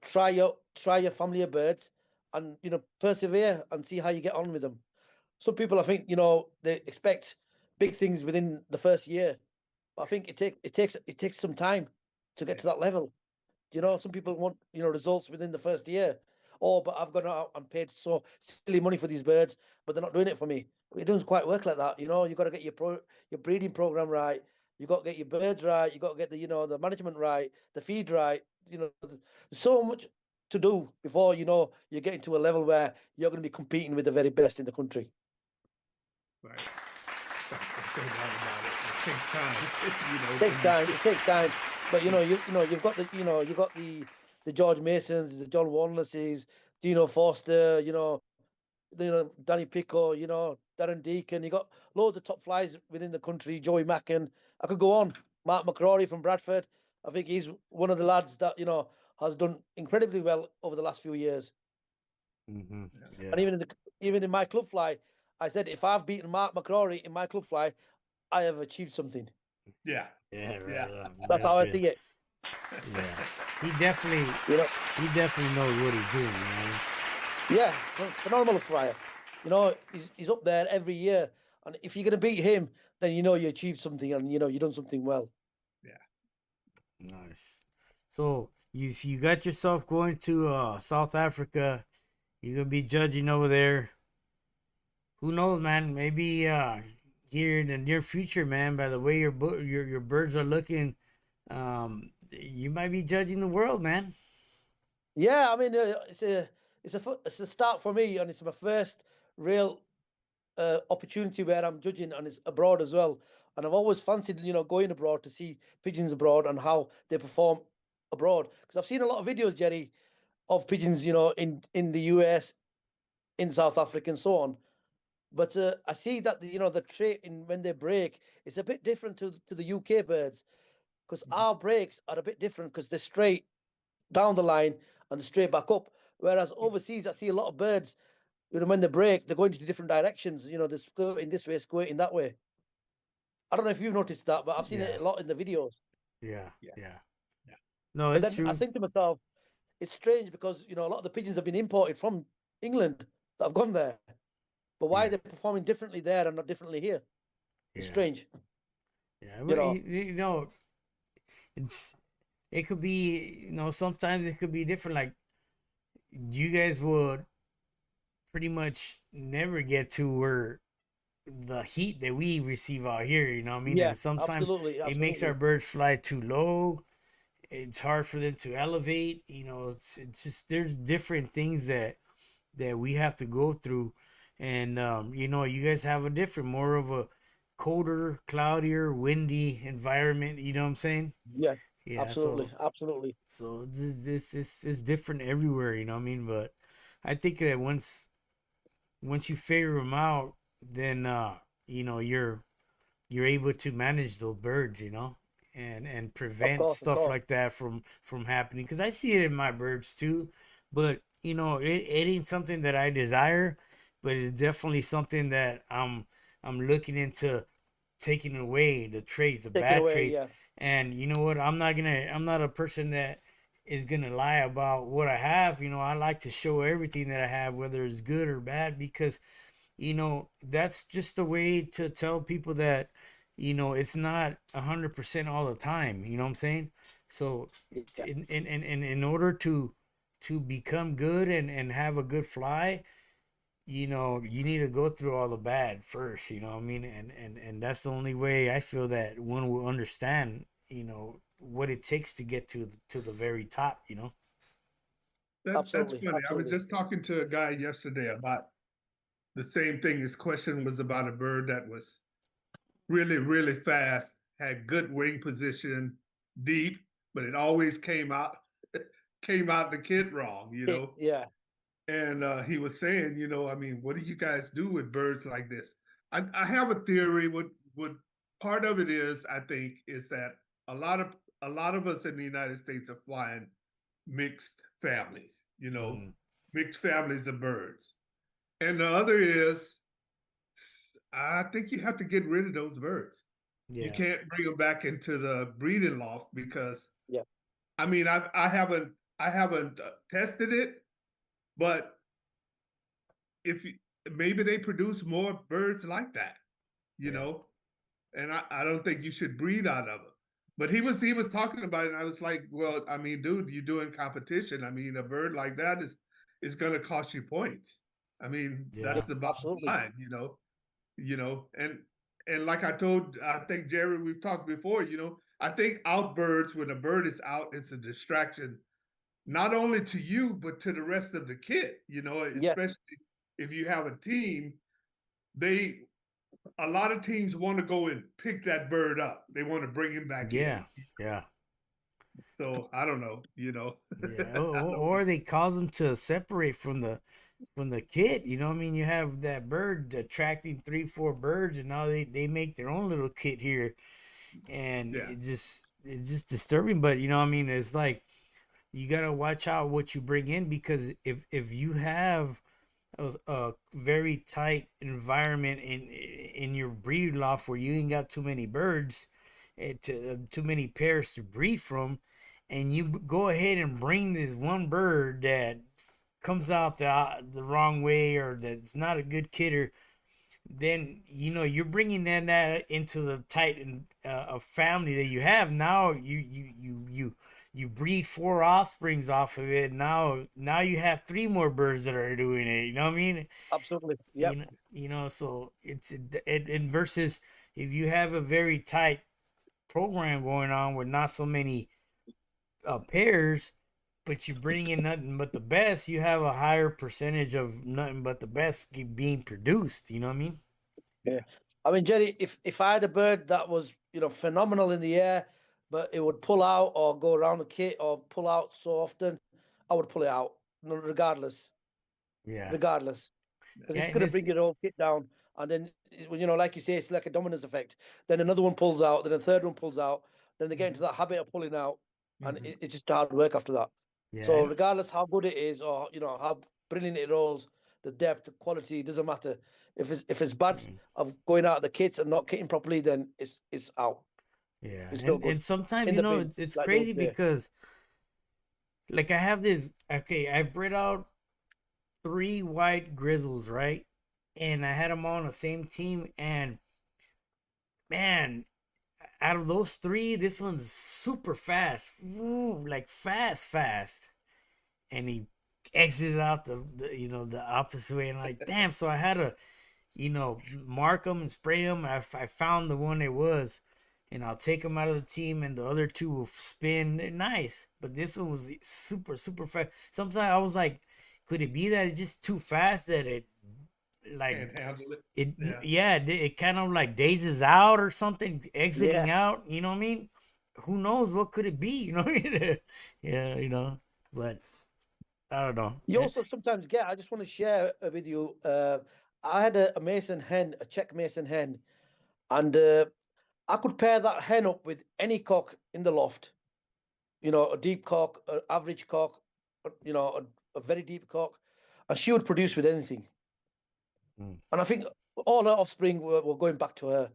try your family of birds, and persevere and see how you get on with them. Some people, I think, they expect big things within the first year, but I think it takes some time to get Yeah. to that level. Yeah. Some people want results within the first year. Oh, but I've gone out and paid so silly money for these birds, but they're not doing it for me. It doesn't quite work like that. You got to get your breeding program right. You got to get your birds right. You got to get the management right, the feed right. There's so much to do before you're getting to a level where you're going to be competing with the very best in the country. Right. Right. There's no doubt about it. It takes time, Takes when you time. It takes time, but you've got the George Masons, the John Wanlesses, Dino Foster, Danny Pico, Darren Deacon. You got loads of top flies within the country. Joey Macken. I could go on. Mark McCrory from Bradford. I think he's one of the lads that has done incredibly well over the last few years. mhm, Yeah. And yeah, even in my club fly, I said if I've beaten Mark McCrory in my club fly, I have achieved something. Yeah. yeah, Yeah. right on. That's That's how I good. see it. Yeah, he definitely You know, he definitely knows what he's doing. You know. yeah, phenomenal flyer. He's up there every year, and if you're going to beat him, then you achieved something, and you've done something well. Yeah. Nice. So you got yourself going to South Africa. You're gonna be judging over there. Who knows, man? Maybe here in the near future, man. By the way your birds are looking, you might be judging the world, man. Yeah, I mean, it's a start for me, and it's my first real opportunity where I'm judging, and it's abroad as well. And I've always fancied, going abroad to see pigeons abroad and how they perform abroad, because I've seen a lot of videos, Jerry, of pigeons, in the US, in South Africa, and so on. But I see that the trait in when they break is a bit different to the UK birds, because Mhm. our breaks are a bit different because they're straight down the line and they're straight back up. Whereas overseas, I see a lot of birds, when they break, they're going to different directions. They're squirting this way, squirting that way. I don't know if you've noticed that, but I've seen it Yeah, a lot in the videos. yeah, Yeah. yeah. Yeah. No, But it's then I true. think to myself, it's strange because a lot of the pigeons have been imported from England that have gone there. But why are Yeah, they performing differently there and not differently here? It's yeah, strange. yeah. You But know, it's it could be sometimes it could be different. Like you guys would pretty much never get to where the heat that we receive out here. You know what I mean? yeah, And sometimes absolutely, it makes our absolutely. birds fly too low. It's hard for them to elevate. It's just there's different things that we have to go through, and you guys have a different, more of a colder, cloudier, windy environment. You know what I'm saying? Yeah, Yeah. absolutely, So absolutely. this is different everywhere. You know what I mean? But I think that once you figure them out, then you're able to manage those birds, and Of prevent course, of stuff course. like that from happening. Because I see it in my birds too, but it ain't something that I desire, but it's definitely something that I'm looking into taking away the traits, the Take it bad away. traits. Yeah, And you know what? I'm not a person that is gonna lie about what I have. I like to show everything that I have, whether it's good or bad, because that's just a way to tell people that it's not 100% all the time. You know what I'm saying? So yeah, in order to become good and have a good fly, you need to go through all the bad first. You know what I mean? And that's the only way I feel that one will understand what it takes to get to the very top. That's absolutely, funny. I was absolutely. just talking to a guy yesterday about the same thing. His question was about a bird that was really, really fast, had good wing position, deep, but it always came out the kid wrong, you know. Yeah. And he was saying, I mean, what do you guys do with birds like this? I have a theory. What part of it is, I think, is that a lot of us in the United States are flying mixed families, Mm-hmm. mixed families of birds. And the other is, I think you have to get rid of those birds. You Yeah. can't bring them back into the breeding loft because, Yeah. I mean, I haven't tested it, but if maybe they produce more birds like that, you Yeah. know, and I don't think you should breed out of them. But he was talking about it, and I was like, well, I mean, dude, you're doing competition. I mean, a bird like that is going to cost you points. I mean, Yeah. that's Yeah. the bottom Absolutely. line, and like I think Jerry, we've talked before, I think outbirds, when a bird is out, it's a distraction, not only to you, but to the rest of the kit, Yes. especially if you have a team, they, a lot of teams want to go and pick that bird up. They want to bring him back in. Yeah. Yeah. So I don't know, Yeah. I don't Or they cause them to separate from the kid. You know what I mean? You have that bird attracting three, four birds, and now they make their own little kit here, and yeah. it's just disturbing. But you know what I mean? It's like you gotta watch out what you bring in, because if you have a very tight environment in your breeding loft where you ain't got too many birds, too many pairs to breed from, and you go ahead and bring this one bird that comes out the wrong way, or that's not a good kidder, then you're bringing that into the tight a family that you have. Now you breed four offsprings off of it. Now you have three more birds that are doing it. You know what I mean? Absolutely. Yep. So it versus if you have a very tight program going on with not so many pairs, but you bring in nothing but the best, you have a higher percentage of nothing but the best being produced. You know what I mean? Yeah. I mean, Jerry, if I had a bird that was, phenomenal in the air, but it would pull out or go around the kit or pull out so often, I would pull it out, regardless, Yeah. regardless. Because Yeah, it's and going to it's bring your whole kit down. And then, like you say, it's like a dominoes effect. Then another one pulls out, then a third one pulls out. Then they get into that habit of pulling out, and Mhm. it's just hard work after that. yeah, So and regardless how good it is or how brilliant it rolls, the depth, the quality, it doesn't matter. If it's bad mm, of going out of the kits and not kitting properly, then it's out. yeah, It's no good. and sometimes In the bin, it's like those crazy there. because like I have this. Okay, I bred out three white grizzles, right? And I had them all on the same team, and man, out of those three, this one's super fast. Ooh, like fast. And he exited out the opposite way, and like, damn. So I had to mark them and spray them. I found the one it was, and I'll take them out of the team, and the other two will spin. They're nice, but this one was super fast. Sometimes I was like, could it be that it's just too fast that it like Can't handle it. it Yeah. yeah it kind of like dazes out or something, Yeah. exiting out. You know what I mean? Who knows what could it be? You know? Yeah, but I don't know. You also sometimes get. I just want to share with you. I had a Mason hen, a Czech Mason hen, and I could pair that hen up with any cock in the loft. A deep cock, an average cock, a very deep cock, and she would produce with anything. Mm, And I think all her offspring were going back to her.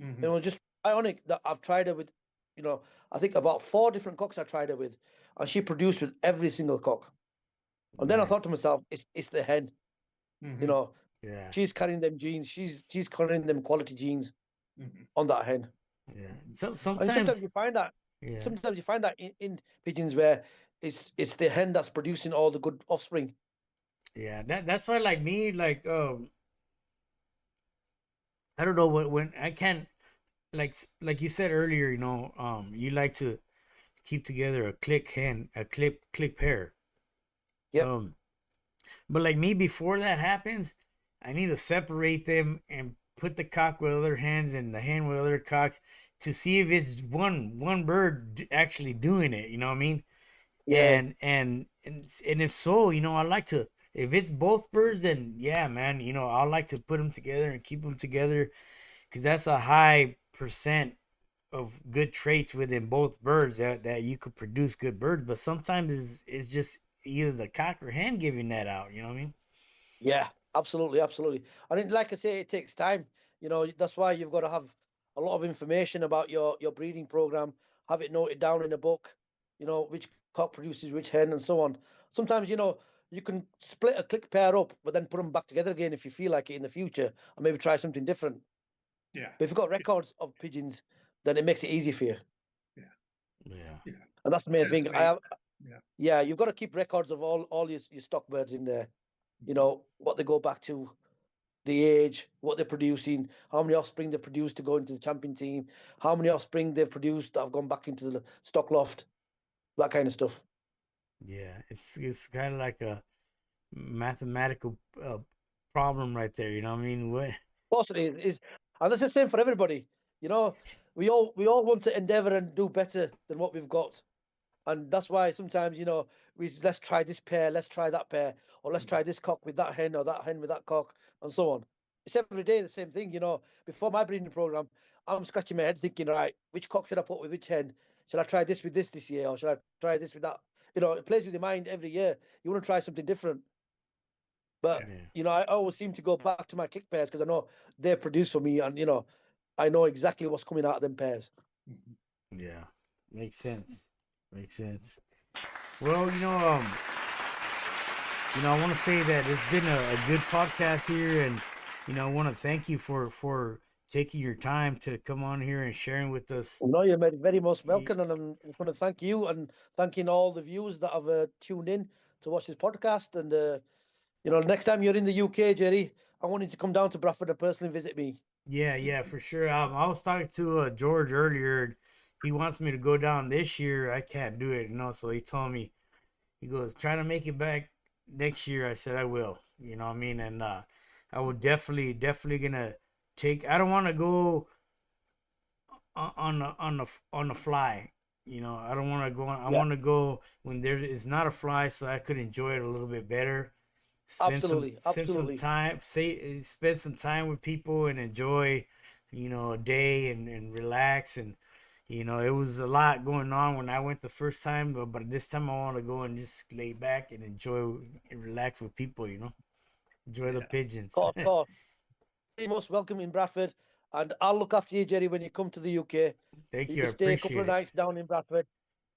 Mhm. It was just ironic that I've tried her with, I think about four different cocks I tried her with, and she produced with every single cock. And then I nice. thought to myself, it's the hen. You Mhm. know, Yeah, she's carrying them genes. She's carrying them quality genes Mhm. on that hen. yeah. So And sometimes sometimes, you find that yeah, sometimes you find that in pigeons where it's the hen that's producing all the good offspring. yeah. That's why, like me, like I don't know when I can't, like you said earlier, you like to keep together a click pair. Yep. Um, but like me, before that happens, I need to separate them and put the cock with other hens and the hen with other cocks to see if it's one bird actually doing it. You know what I mean? Yeah, And if so, I like to. If it's both birds, then yeah, man. I like to put them together and keep them together because that's a high percent of good traits within both birds that you could produce good birds. But sometimes it's just either the cock or hen giving that out. You know what I mean? yeah, absolutely, absolutely. And like I say, it takes time. That's why you've got to have a lot of information about your breeding program, have it noted down in a book, which cock produces which hen and so on. Sometimes, you can split a click pair up, but then put them back together again if you feel like it in the future and maybe try something different. Yeah. But if you've got records of pigeons, then it makes it easy for you. Yeah. Yeah. Yeah. And that's the main That's thing. me. Yeah. Yeah, you've got to keep records of all your stock birds in there. What they go back to, the age, what they're producing, how many offspring they produced to go into the champion team, how many offspring they've produced that have gone back into the stock loft, that kind of stuff. Yeah. It's kind of like a mathematical problem right there. You know what I mean? What? Of course it is. And that's the same for everybody. You know, we all want to endeavor and do better than what we've got. And that's why sometimes, let's try this pair, let's try that pair, or let's try this cock with that hen or that hen with that cock, and so on. It's every day the same thing. Before my breeding program, I'm scratching my head thinking, right, which cock should I put with which hen? Should I try this with this year, or should I try this with that? It plays with your mind every year. You want to try something different. But, Yeah. I always seem to go back to my click pairs because I know they produce for me, and, I know exactly what's coming out of them pairs. Mhm. Yeah. Makes sense. Makes sense. Well, I want to say that it's been a good podcast here, and I want to thank you for taking your time to come on here and sharing with us. No, you're very most Y- welcome, and I'm just want to thank you and thanking all the viewers that have tuned in to watch this podcast. And next time you're in the UK, Jerry, I want you to come down to Bradford and personally visit me. Yeah, yeah, for sure. I was talking to George earlier. He wants me to go down this year. I can't do it, so he told me, he goes, try to make it back next year. I said I will. You know what I mean? And I would definitely gonna take. I don't want to go on the fly. I don't want to go. I Yeah, want to go when it's not a fly, so I could enjoy it a little bit better. absolutely, Spend some absolutely. time. Spend some time with people and enjoy. A day and relax and. It was a lot going on when I went the first time, but this time I want to go and just lay back and enjoy and relax with people. Enjoy the Yeah. pigeons. Of course. Very most welcome in Bradford, and I'll look after you, Jerry, when you come to the UK. Thank You you. I can stay a couple appreciate of it. nights down in Bradford,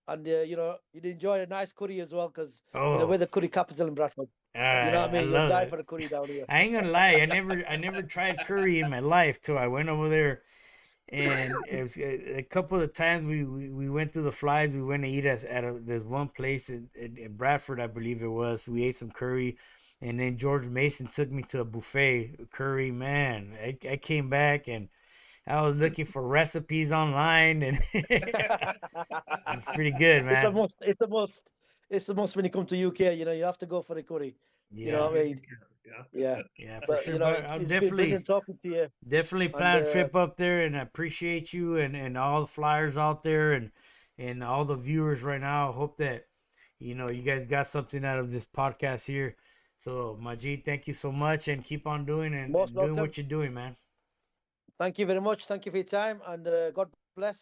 and you'd enjoy a nice curry as well, because Oh, we're the curry capital in Bradford. all You know right. what I I mean? You'll love die it. for a curry down here. I ain't gonna lie. I never tried curry in my life till I went over there, and it was a couple of times we went through the flies. We went to eat us at there's one place in Bradford, I believe it was. We ate some curry, and then George Mason took me to a buffet curry. Man, I came back and I was looking for recipes online, and it's pretty good, It's a man. must. It's a must. It's a must when you come to UK. You have to go for the curry. You know Yeah, what I Very mean? good. Yeah. Yeah. yeah, for But sure. But I'll it's been brilliant talking to you. definitely And plan a trip up there, and I appreciate you and all the flyers out there and all the viewers right now. I hope that you guys got something out of this podcast here. So Majid, thank you so much, and keep on doing most and doing welcome. what you're doing, man. Thank you very much. Thank you for your time, and God bless.